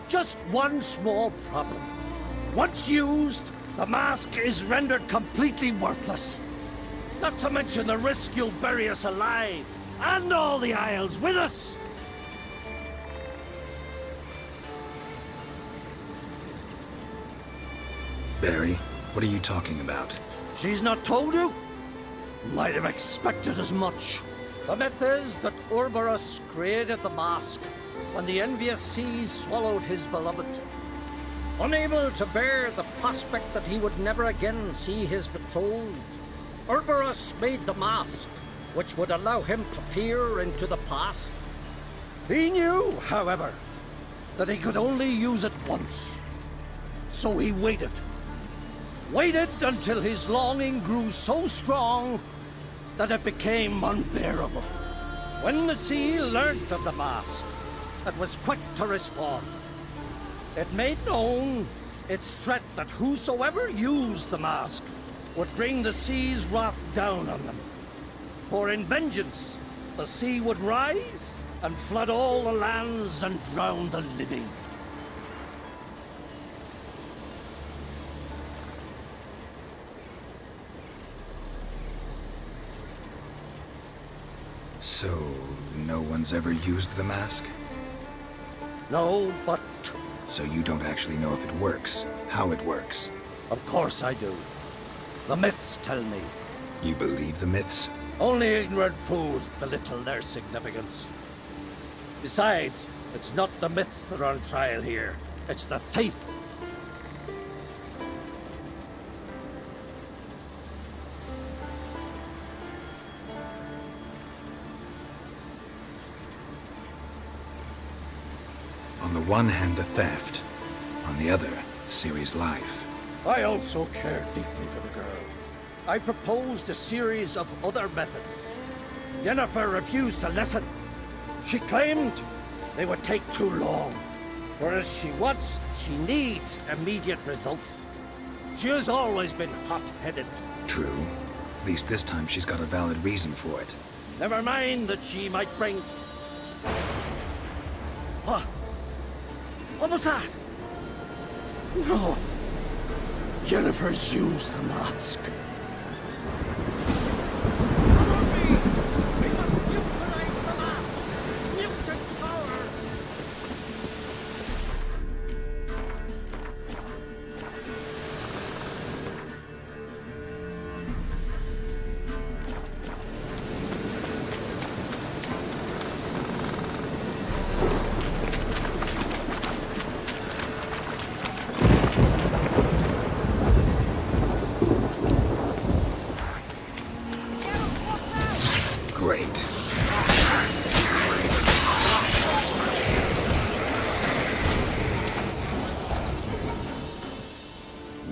Just one small problem. Once used, the mask is rendered completely worthless. Not to mention the risk you'll bury us alive, and all the Isles with us! Barry, what are you talking about? She's not told you? Might have expected as much. The myth is that Orberus created the mask when the envious seas swallowed his beloved. Unable to bear the prospect that he would never again see his betrothed, Orberus made the mask, which would allow him to peer into the past. He knew, however, that he could only use it once. So he waited. Waited until his longing grew so strong that it became unbearable. When the sea learnt of the mask, it was quick to respond. It made known its threat that whosoever used the mask would bring the sea's wrath down on them. For in vengeance, the sea would rise and flood all the lands and drown the living. So, no one's ever used the mask? No, but... So you don't actually know if it works, how it works? Of course I do. The myths tell me. You believe the myths? Only ignorant fools belittle their significance. Besides, it's not the myths that are on trial here. It's the thief. On the one hand, a theft. On the other, Ciri's life. I also care deeply for the girl. I proposed a series of other methods. Yennefer refused to listen. She claimed they would take too long. Whereas she needs immediate results. She has always been hot-headed. True. At least this time she's got a valid reason for it. Never mind that she might bring... What was that? No. Yennefer's used the mask. Great.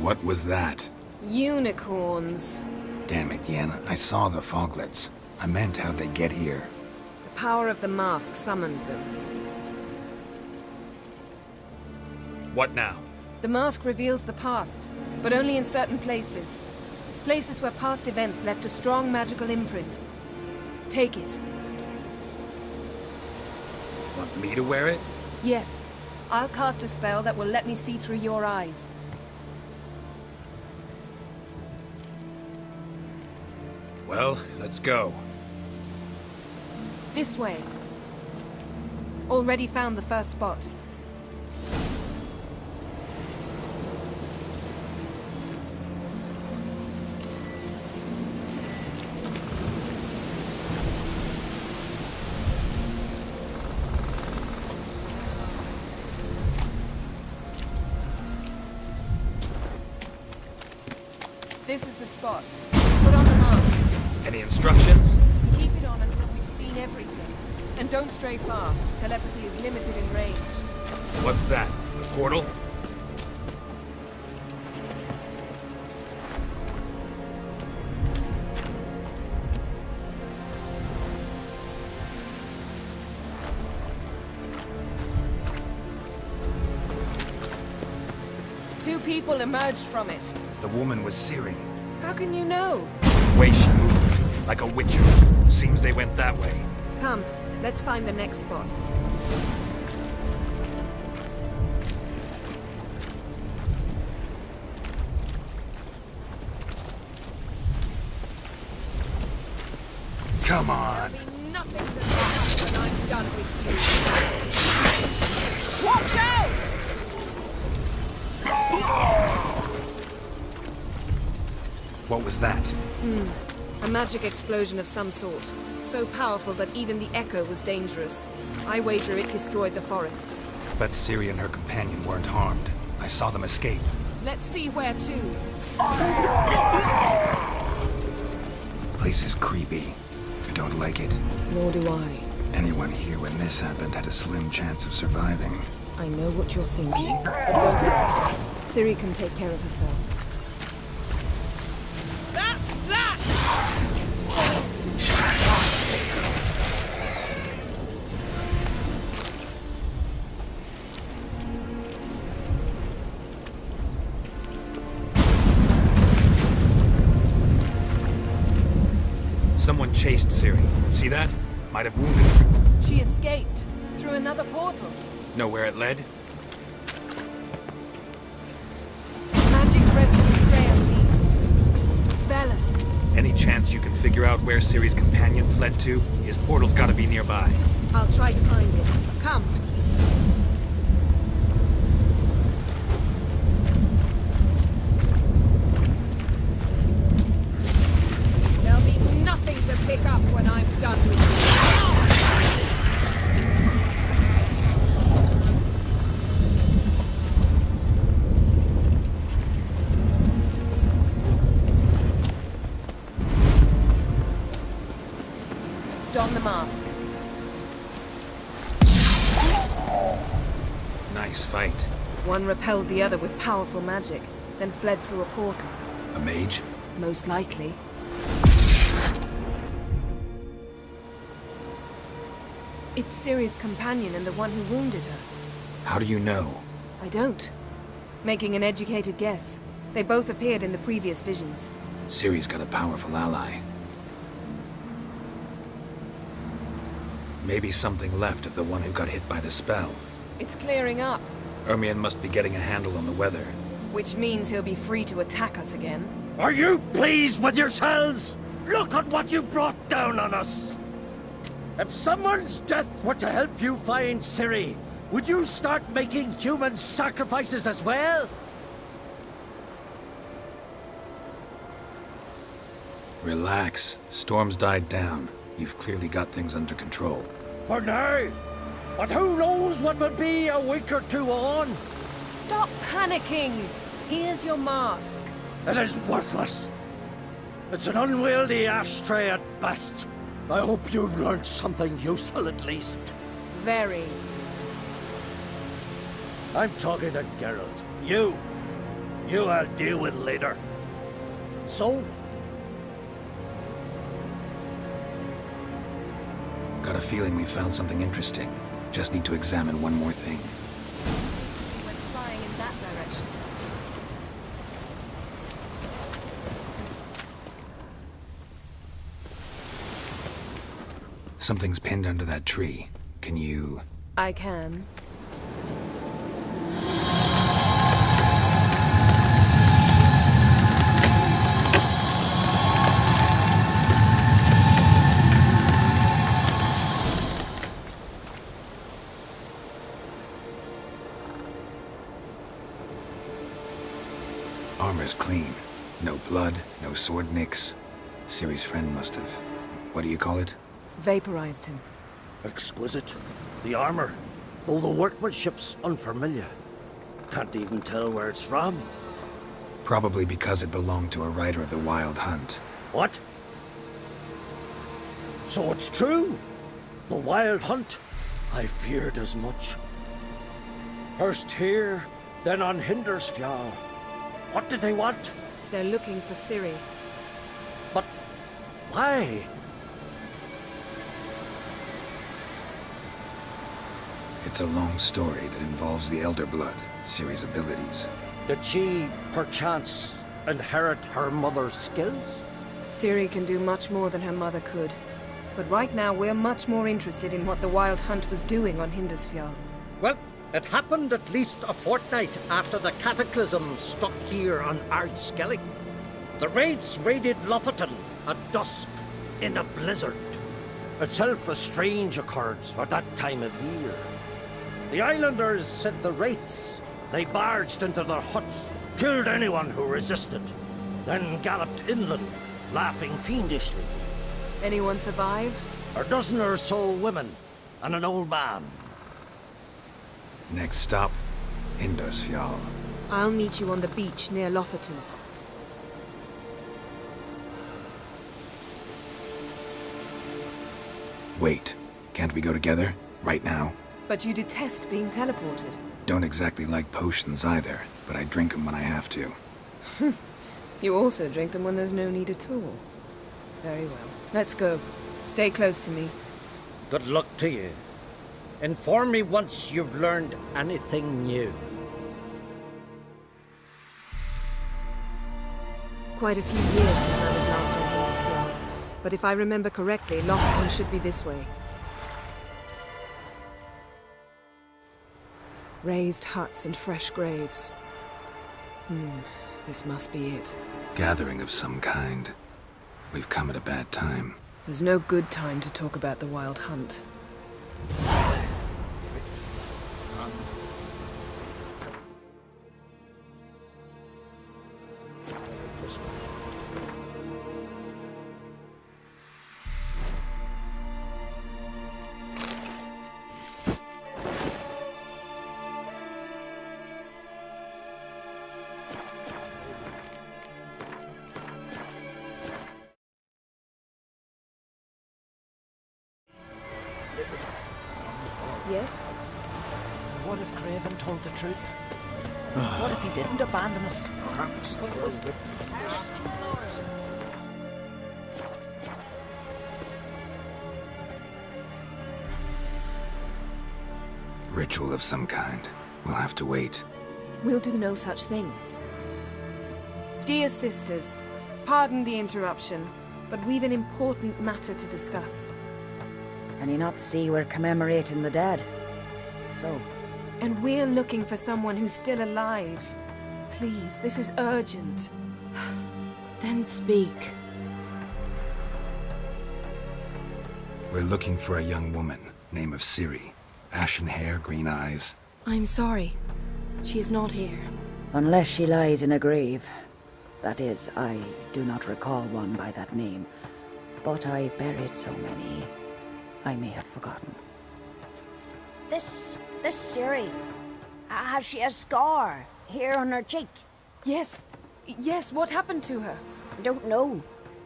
What was that? Unicorns. Damn it, Yen. I saw the foglets. I meant how'd they get here? The power of the mask summoned them. What now? The mask reveals the past, but only in certain places. Places where past events left a strong magical imprint. Take it. Want me to wear it? Yes. I'll cast a spell that will let me see through your eyes. Well, let's go. This way. Already found the first spot. This is the spot. Put on the mask. Any instructions? Keep it on until we've seen everything. And don't stray far. Telepathy is limited in range. What's that? A portal? Two people emerged from it. The woman was Ciri. How can you know? The way she moved, like a witcher. Seems they went that way. Come, let's find the next spot. Come on. There'll be nothing to stop when I'm done with you. Watch out! What was that? A magic explosion of some sort. So powerful that even the echo was dangerous. I wager it destroyed the forest. But Ciri and her companion weren't harmed. I saw them escape. Let's see where to. Place is creepy. I don't like it. Nor do I. Anyone here when this happened had a slim chance of surviving. I know what you're thinking, but don't worry. Ciri can take care of herself. That's that! Someone chased Ciri. See that? Might have wounded her. She escaped through another portal. Know where it led? Magic residue trail leads to Velen. Any chance you can figure out where Ciri's companion fled to? His portal's gotta be nearby. I'll try to find it. Come. There'll be nothing to pick up when I'm done with you. Don the mask. Nice fight. One repelled the other with powerful magic, then fled through a portal. A mage? Most likely. It's Ciri's companion and the one who wounded her. How do you know? I don't. Making an educated guess. They both appeared in the previous visions. Ciri's got a powerful ally. Maybe something left of the one who got hit by the spell. It's clearing up, Ermion must be getting a handle on the weather. which means he'll be free to attack us again. Are you pleased with yourselves? Look at what you've brought down on us! If someone's death were to help you find Ciri, would you start making human sacrifices as well? Relax. Storm's died down. You've clearly got things under control. For now. But who knows what will be a week or two on? Stop panicking! Here's your mask. It is worthless. It's an unwieldy ashtray at best. I hope you've learned something useful at least. Very. I'm talking to Geralt. You I'll deal with later. So? Got a feeling we found something interesting. Just need to examine one more thing. He went flying in that direction. Something's pinned under that tree. Can you... I can. Armor's clean. No blood, no sword nicks. Ciri's friend must have... what do you call it? Vaporized him. Exquisite. The armor, though the workmanship's unfamiliar. Can't even tell where it's from. Probably because it belonged to a rider of the Wild Hunt. What? So it's true? The Wild Hunt? I feared as much. First here, then on Hindersfjall. What did they want? They're looking for Ciri. But why? It's a long story that involves the Elder Blood, Ciri's abilities. Did she, perchance, inherit her mother's skills? Ciri can do much more than her mother could. But right now, we're much more interested in what the Wild Hunt was doing on Hindersfjall. Well, it happened at least a fortnight after the cataclysm struck here on Ardskellig. The raids raided Lofoten at dusk in a blizzard. Itself a strange occurrence for that time of year. The islanders sent the wraiths. They barged into their huts, killed anyone who resisted, then galloped inland, laughing fiendishly. Anyone survive? A dozen or so women, and an old man. Next stop, Hindersfjall. I'll meet you on the beach near Lofoten. Wait, can't we go together? Right now? But you detest being teleported. Don't exactly like potions either, but I drink them when I have to. You also drink them when there's no need at all. Very well. Let's go. Stay close to me. Good luck to you. Inform me once you've learned anything new. Quite a few years since I was last on Hindersfjall. But if I remember correctly, Lofoten should be this way. Raised huts and fresh graves. This must be it. Gathering of some kind. We've come at a bad time. There's no good time to talk about the Wild Hunt. Yes? What if Craven told the truth? What if he didn't abandon us? Ritual of some kind. We'll have to wait. We'll do no such thing. Dear sisters, pardon the interruption, but we've an important matter to discuss. Can you not see we're commemorating the dead? So? And we're looking for someone who's still alive. Please, this is urgent. Then speak. We're looking for a young woman, name of Ciri. Ashen hair, green eyes. I'm sorry. She is not here. Unless she lies in a grave. That is, I do not recall one by that name. But I've buried so many, I may have forgotten. This Ciri, has she a scar here on her cheek? Yes. Yes, what happened to her? I don't know.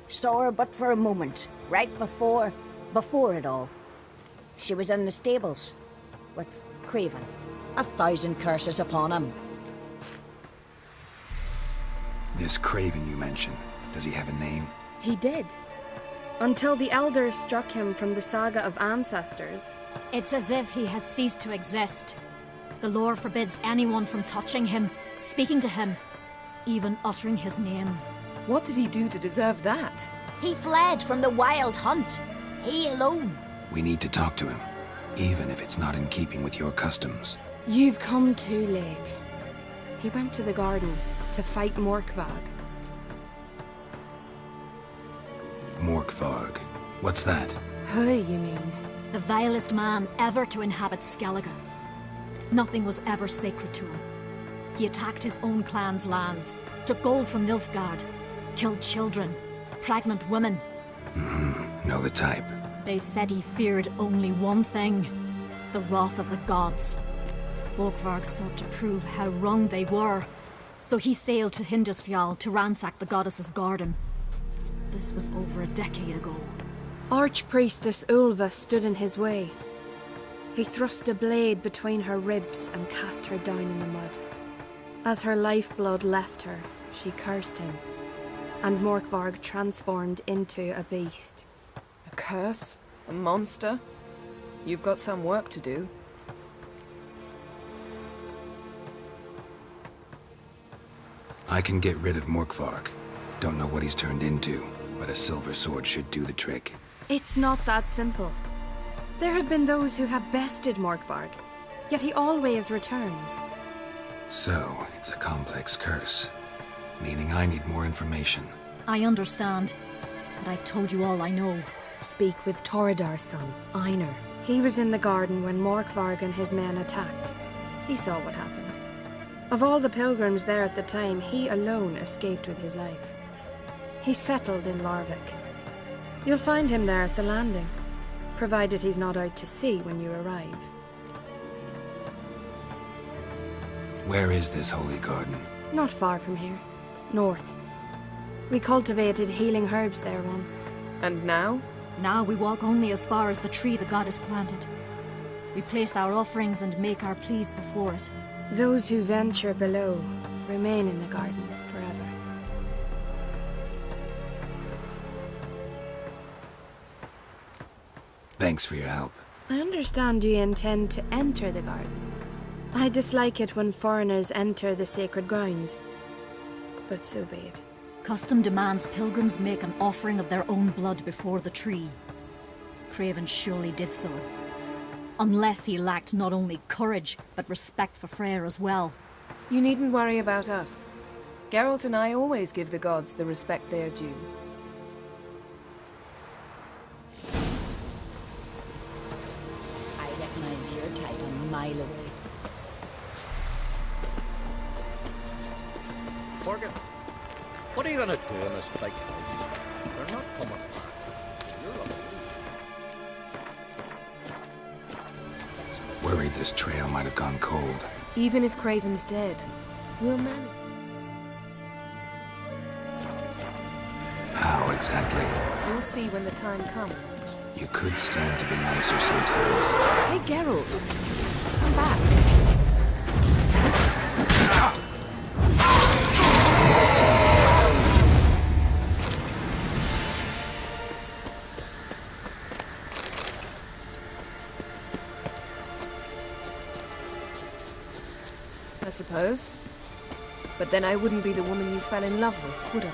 Saw her but for a moment, right before it all. She was in the stables with Craven. 1,000 curses upon him. This Craven you mentioned, does he have a name? He did. Until the elders struck him from the saga of ancestors. It's as if he has ceased to exist. The lore forbids anyone from touching him, speaking to him, even uttering his name. What did he do to deserve that? He fled from the Wild Hunt. He alone. We need to talk to him, even if it's not in keeping with your customs. You've come too late. He went to the garden to fight Morkvarg. Morkvarg. What's that? Who, you mean? The vilest man ever to inhabit Skellige. Nothing was ever sacred to him. He attacked his own clan's lands, took gold from Nilfgaard, killed children, pregnant women. Know the type. They said he feared only one thing, the wrath of the gods. Morkvarg sought to prove how wrong they were, So he sailed to Hindisfjall to ransack the goddess's garden. This was over a decade ago. Archpriestess Ulva stood in his way. He thrust a blade between her ribs and cast her down in the mud. As her lifeblood left her, she cursed him, and Morkvarg transformed into a beast. A curse? A monster? You've got some work to do. I can get rid of Morkvarg. Don't know what he's turned into, but a silver sword should do the trick. It's not that simple. There have been those who have bested Morkvarg, yet he always returns. So, it's a complex curse, meaning I need more information. I understand, but I've told you all I know. Speak with Torridar's son, Einar. He was in the garden when Morkvarg and his men attacked. He saw what happened. Of all the pilgrims there at the time, he alone escaped with his life. He settled in Larvik. You'll find him there at the landing, provided he's not out to sea when you arrive. Where is this holy garden? Not far from here. North. We cultivated healing herbs there once. And now? Now we walk only as far as the tree the goddess planted. We place our offerings and make our pleas before it. Those who venture below remain in the garden forever. Thanks for your help. I understand you intend to enter the garden. I dislike it when foreigners enter the sacred grounds, but so be it. Custom demands pilgrims make an offering of their own blood before the tree. Craven surely did so. Unless he lacked not only courage, but respect for Freyr as well. You needn't worry about us. Geralt and I always give the gods the respect they are due. I recognize your type a mile away. Morgan, what are you gonna do in this big house? They're not coming back. You're alone. Worried this trail might have gone cold. Even if Craven's dead, we'll manage. How exactly? You'll see when the time comes. You could stand to be nicer sometimes. Hey, Geralt! Come back. I suppose. But then I wouldn't be the woman you fell in love with, would I?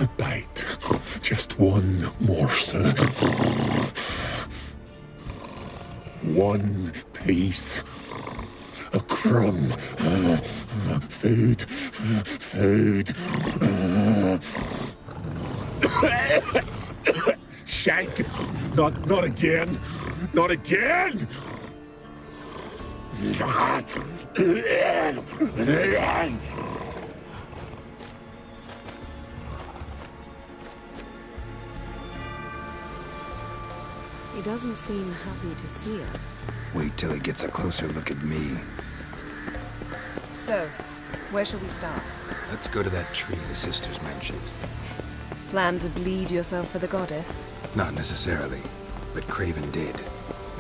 A bite. Just one morsel. One piece. A crumb. Food. Food. Shank. Not again. Not again. He doesn't seem happy to see us. Wait till he gets a closer look at me. So, where shall we start? Let's go to that tree the sisters mentioned. Plan to bleed yourself for the goddess? Not necessarily, but Craven did.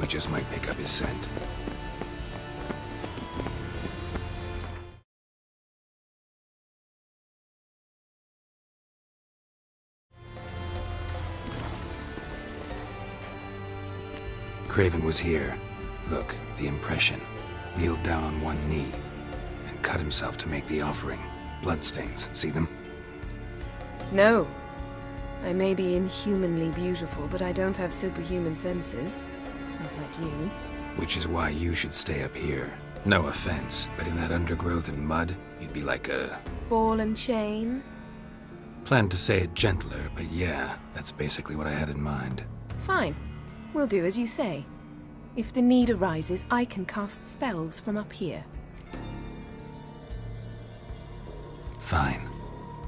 We just might pick up his scent. Craven was here. Look, the impression. Kneeled down on one knee and cut himself to make the offering. Bloodstains, see them? No. I may be inhumanly beautiful, but I don't have superhuman senses. Not like you. Which is why you should stay up here. No offense, but in that undergrowth and mud, you'd be like a... Ball and chain? Planned to say it gentler, but yeah, that's basically what I had in mind. Fine. We'll do as you say. If the need arises, I can cast spells from up here. Fine.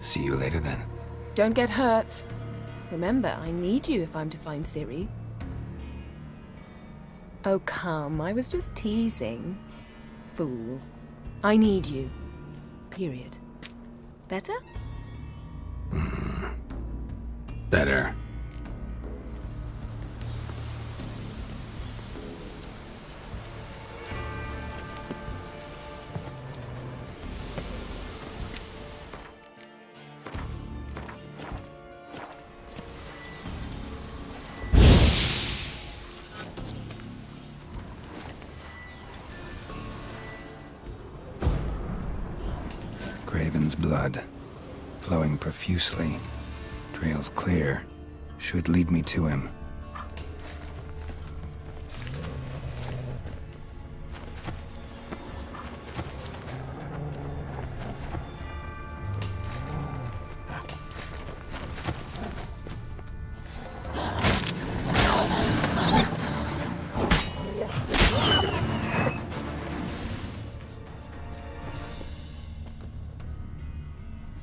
See you later then. Don't get hurt. Remember, I need you if I'm to find Ciri. Oh, come. I was just teasing. Fool. I need you. Period. Better? Better. Craven's blood, flowing profusely, trails clear, should lead me to him.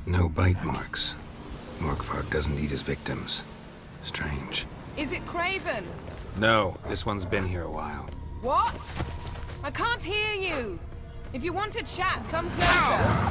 No bite marks. Morkvark doesn't eat his victims. Strange. Is it Craven? No, this one's been here a while. What? I can't hear you. If you want to chat, come closer.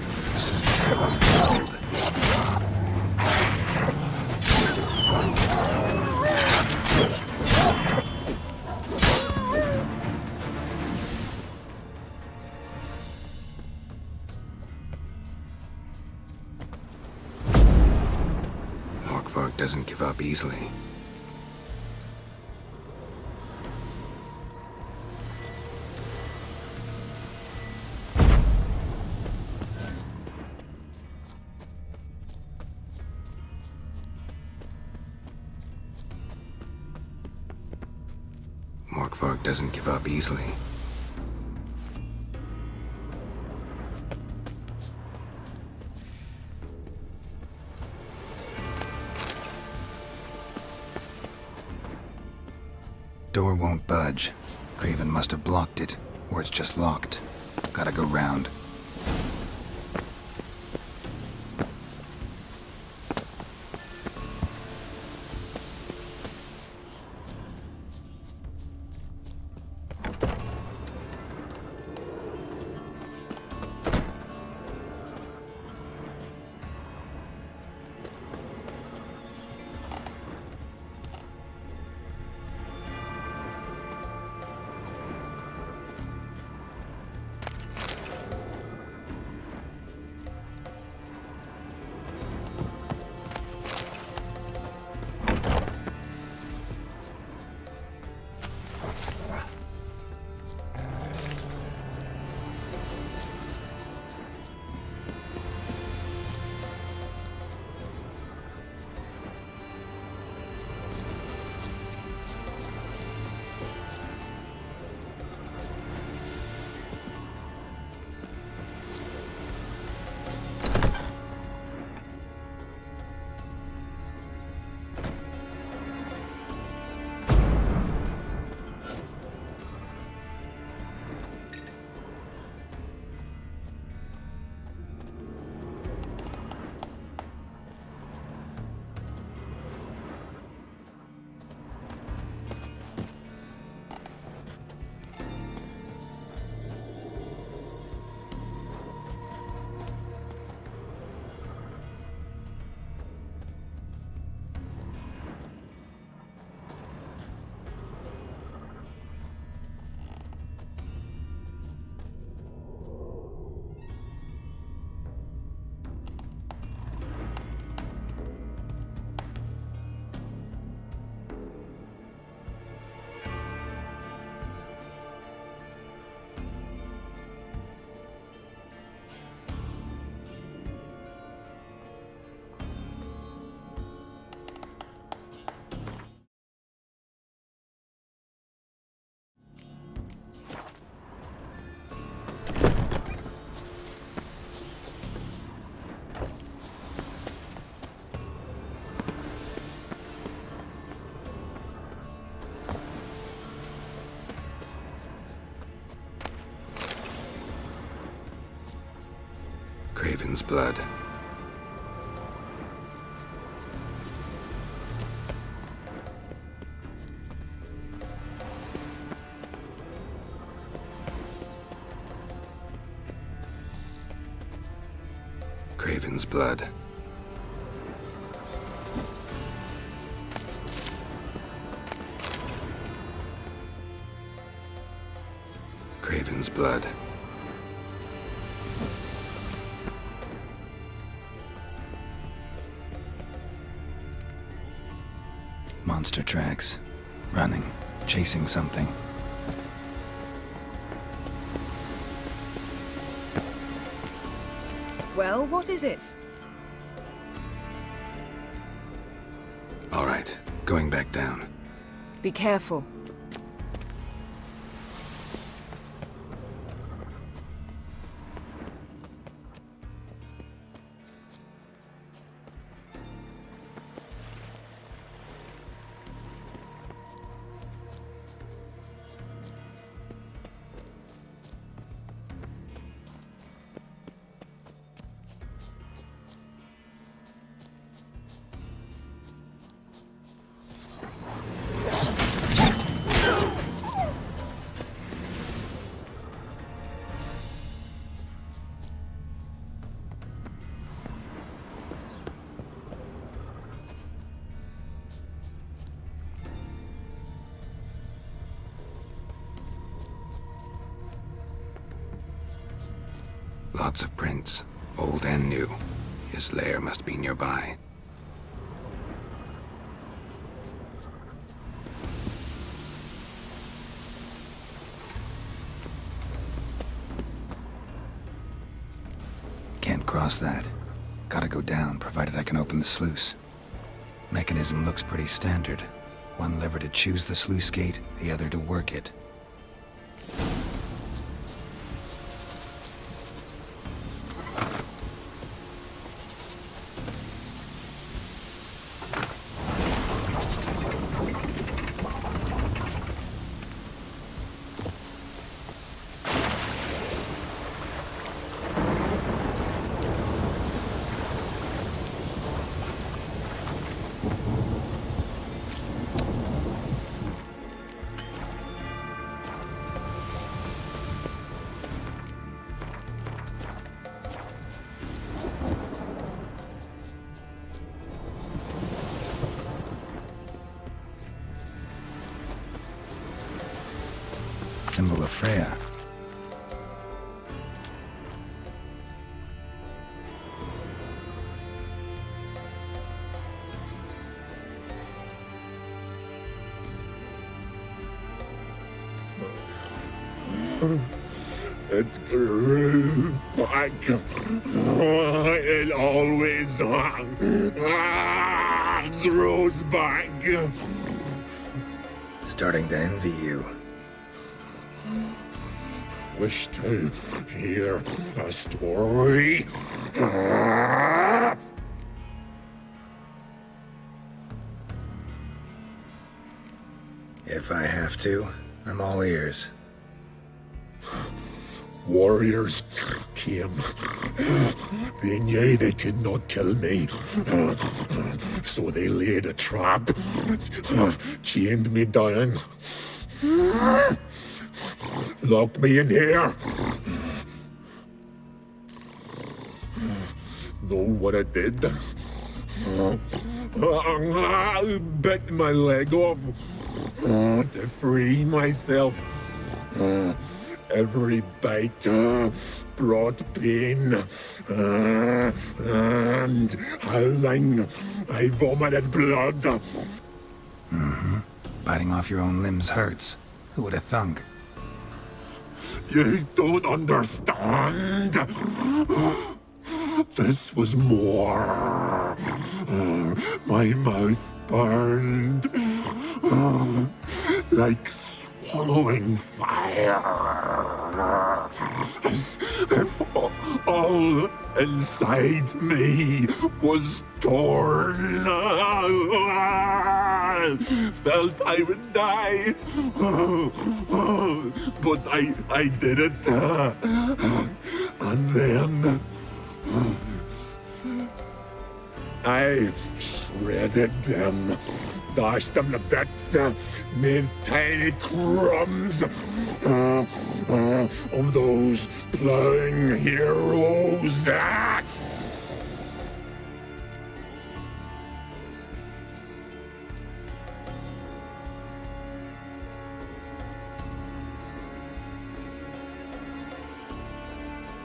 Morkvark doesn't give up easily. Morkvark doesn't give up easily. Door won't budge. Craven must have blocked it, or it's just locked. Gotta go round. Craven's blood. Craven's blood. Craven's blood. Monster tracks. Running. Chasing something. Well, what is it? All right, going back down. Be careful. Lots of prints, old and new. His lair must be nearby. Can't cross that. Gotta go down, provided I can open the sluice. Mechanism looks pretty standard. One lever to choose the sluice gate, the other to work it. Symbol of Freya. It grew back. It always grows back. Starting to envy you. Wish to hear a story? If I have to, I'm all ears. Warriors came. They knew they could not kill me. So they laid a trap. Chained me down. Locked me in here. Know what I did? Bit my leg off to free myself. Every bite brought pain and howling. I vomited blood. Mm-hmm. Biting off your own limbs hurts. Who would have thunk? You don't understand. This was more. My mouth burned like swallowing fire. As if all inside me was torn. Felt I would die. But I did it. And then I shredded them, dashed them to bits, made tiny crumbs of those plowing heroes.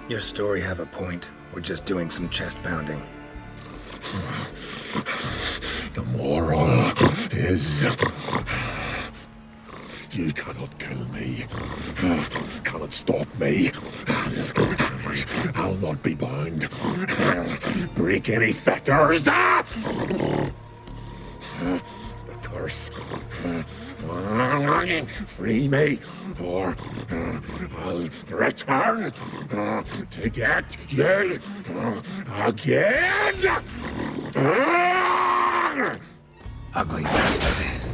Your story have a point. We're just doing some chest pounding. The moral is... You cannot kill me. Cannot stop me. I'll not be bound. Break any fetters. The curse. Free me, or I'll return to get you again. Ugly bastard.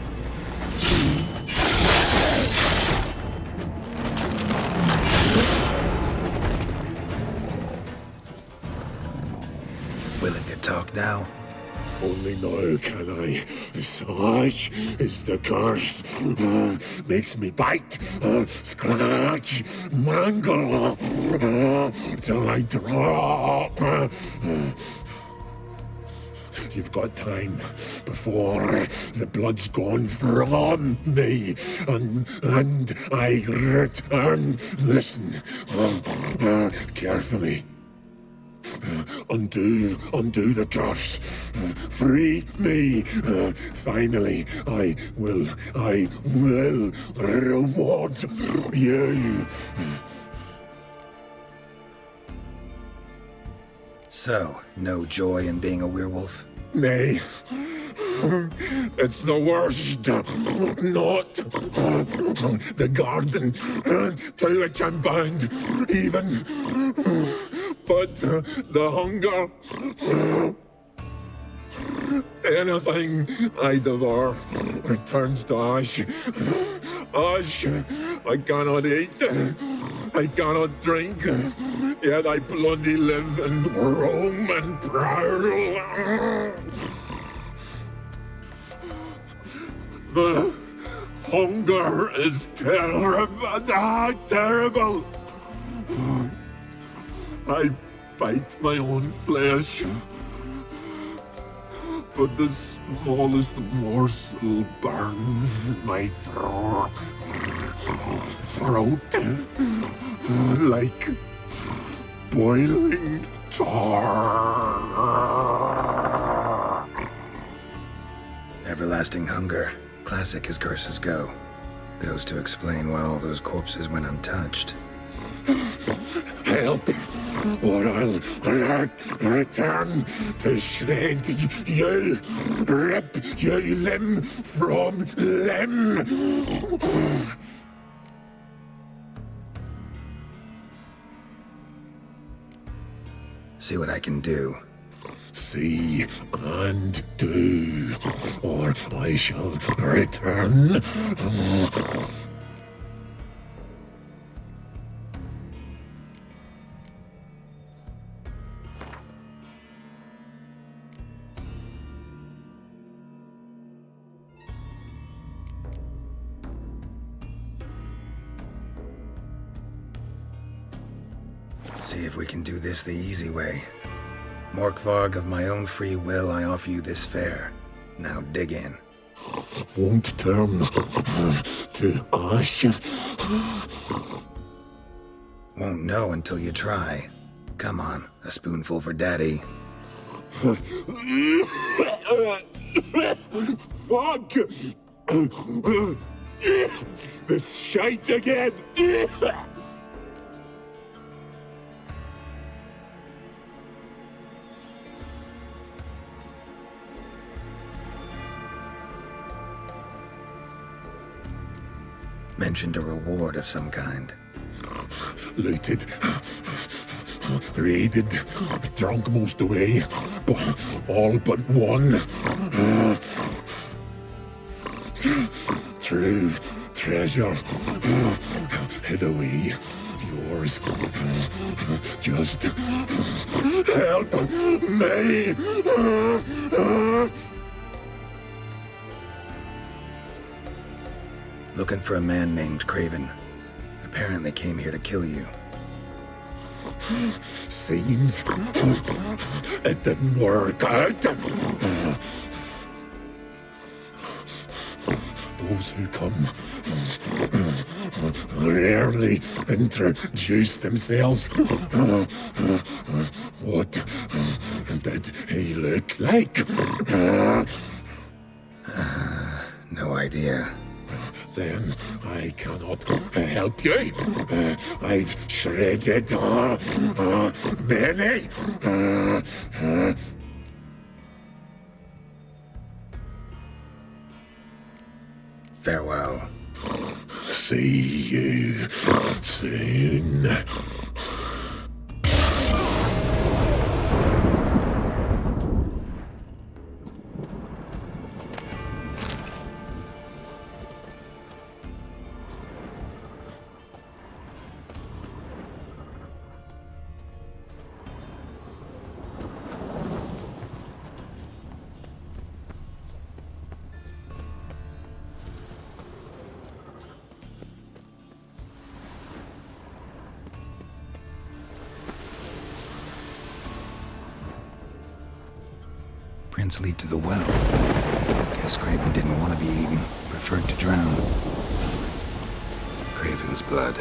Willing to talk now? Only now can I. Such is the curse. Makes me bite, scratch, mangle, till I drop. You've got time before the blood's gone from me, and I return. Listen, carefully. Undo the curse. Free me. Finally, I will reward you. So, no joy in being a werewolf? Nay. It's the worst. Not the garden to which I'm bound, even. But the hunger. Anything I devour returns to ash. Ash I cannot eat. I cannot drink. Yet I bloody live and roam and prowl. The hunger is terrible. I bite my own flesh, but the smallest morsel burns my throat like boiling tar. Everlasting hunger. Classic as curses go. Goes to explain why all those corpses went untouched. Help, or I'll return to shred you, rip you limb from limb. See what I can do. See and do, or I shall return. See if we can do this the easy way. Morkvarg, of my own free will, I offer you this fare. Now dig in. Won't turn to ash. Won't know until you try. Come on, a spoonful for Daddy. Fuck! This shite again! Mentioned a reward of some kind. Looted, raided, drunk most away, all but one. True treasure hid away yours. Just help me. Looking for a man named Craven. Apparently came here to kill you. Seems it didn't work out. Those who come rarely introduce themselves. What did he look like? No idea. Then I cannot help you. I've shredded many. Farewell. See you soon. Prints lead to the well. Guess Craven didn't want to be eaten. Preferred to drown. Craven's blood.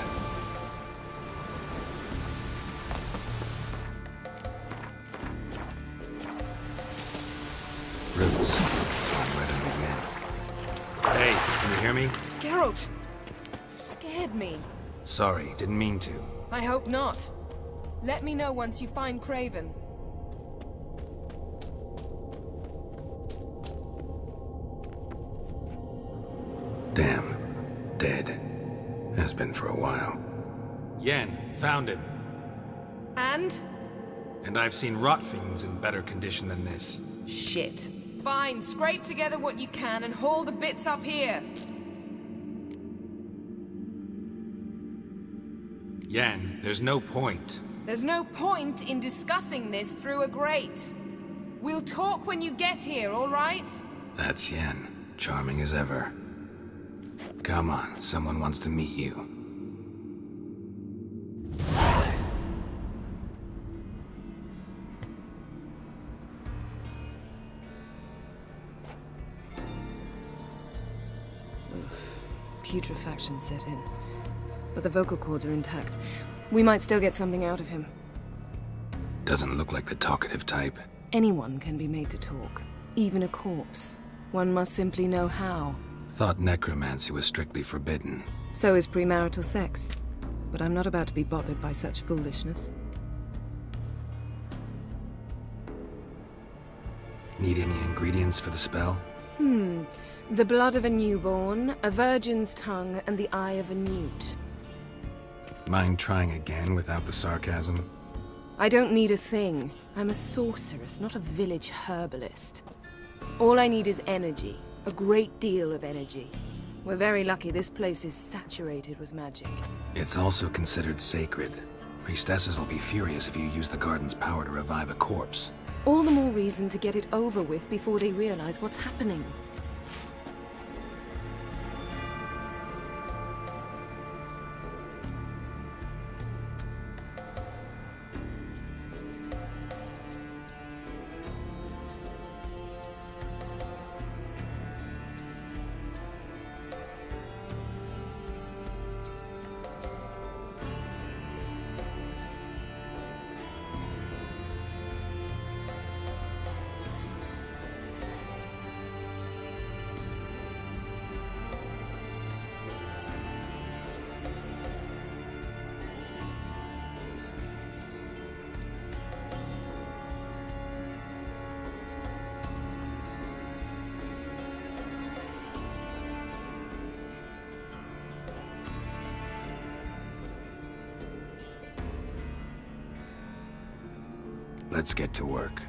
Roots. So I'm right on the end. Hey, can you hear me? Geralt! You scared me. Sorry, didn't mean to. I hope not. Let me know once you find Craven. Damn. Dead. Has been for a while. Yen, found him. And? And I've seen rot fiends in better condition than this. Shit. Fine, scrape together what you can and haul the bits up here. Yen, there's no point. There's no point in discussing this through a grate. We'll talk when you get here, all right? That's Yen. Charming as ever. Come on, someone wants to meet you. Putrefaction set in. But the vocal cords are intact. We might still get something out of him. Doesn't look like the talkative type. Anyone can be made to talk. Even a corpse. One must simply know how. Thought necromancy was strictly forbidden. So is premarital sex. But I'm not about to be bothered by such foolishness. Need any ingredients for the spell? The blood of a newborn, a virgin's tongue, and the eye of a newt. Mind trying again without the sarcasm? I don't need a thing. I'm a sorceress, not a village herbalist. All I need is energy. A great deal of energy. We're very lucky this place is saturated with magic. It's also considered sacred. Priestesses will be furious if you use the garden's power to revive a corpse. All the more reason to get it over with before they realize what's happening. Let's get to work.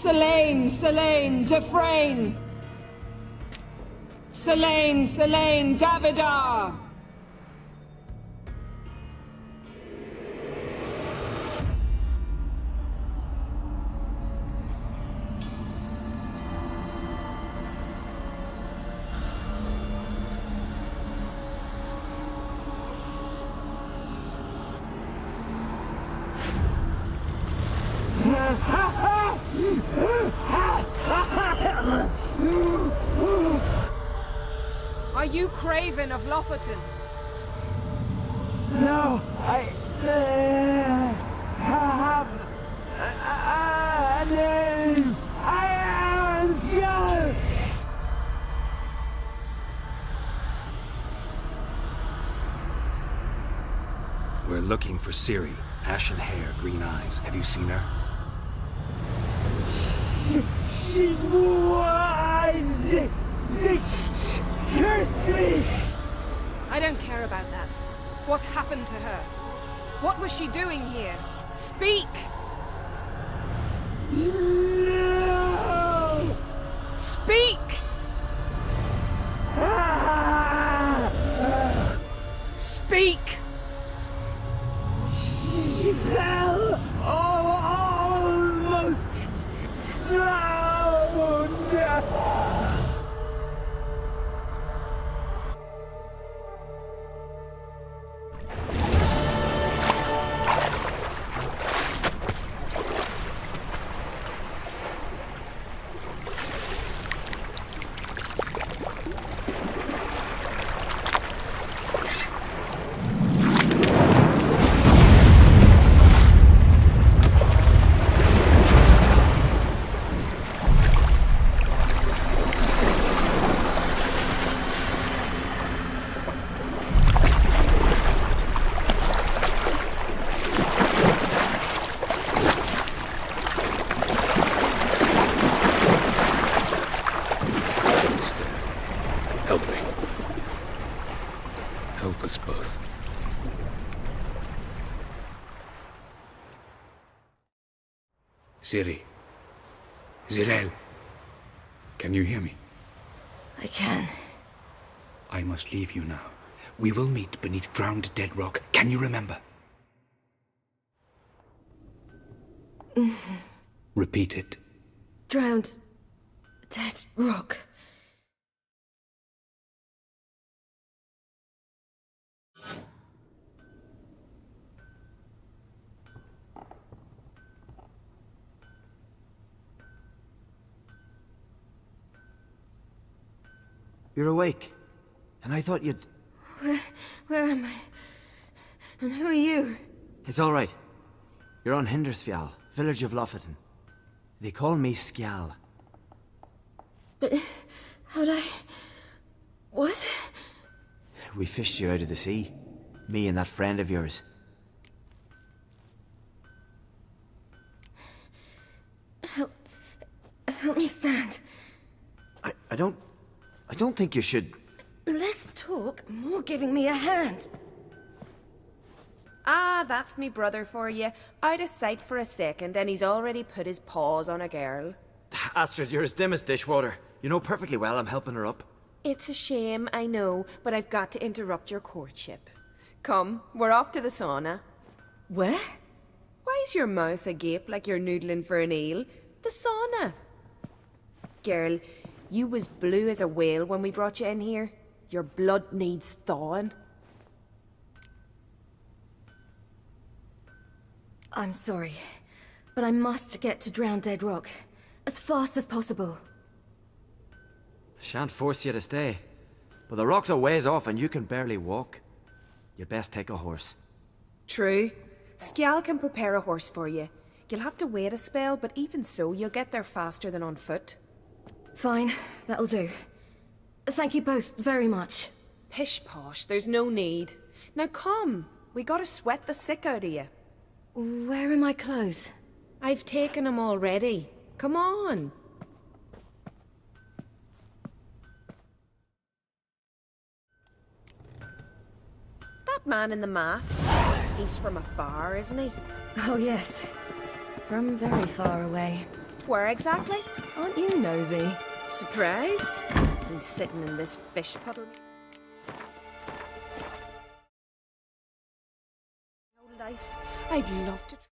Selene, Selene, Defrain! Selene, Selene, Davidar! Are you Craven of Lofoten? No, I have a name. I am Skull. We're looking for Ciri. Ashen hair, green eyes. Have you seen her? She's wise. Curse me! I don't care about that. What happened to her? What was she doing here? Speak! No! Speak! Speak! She fell almost drowned! Help me. Help us both. Ciri. Zirael. Can you hear me? I can. I must leave you now. We will meet beneath drowned dead rock. Can you remember? Repeat it. Drowned. Dead rock. You're awake. And I thought you'd... Where am I? And who are you? It's all right. You're on Hindersfjall, village of Lofoten. They call me Skjal. But how'd I... What? We fished you out of the sea. Me and that friend of yours. Help me stand. I don't think you should... Less talk, more giving me a hand. Ah, that's me brother for you. Out of sight for a second, and he's already put his paws on a girl. Astrid, you're as dim as dishwater. You know perfectly well I'm helping her up. It's a shame, I know, but I've got to interrupt your courtship. Come, we're off to the sauna. Where? Why's your mouth agape like you're noodling for an eel? The sauna. Girl, you was blue as a whale when we brought you in here. Your blood needs thawing. I'm sorry, but I must get to Drowned Dead Rock as fast as possible. Shan't force you to stay. But the rock's a ways off and you can barely walk. You'd best take a horse. True. Skjal can prepare a horse for you. You'll have to wait a spell, but even so, you'll get there faster than on foot. Fine, that'll do. Thank you both very much. Pish posh, there's no need. Now come, we gotta sweat the sick out of you. Where are my clothes? I've taken them already. Come on. That man in the mask, he's from afar, isn't he? Oh yes, from very far away. Where exactly? Aren't you nosy? Surprised? Been sitting in this fish puddle. Life. I'd love to.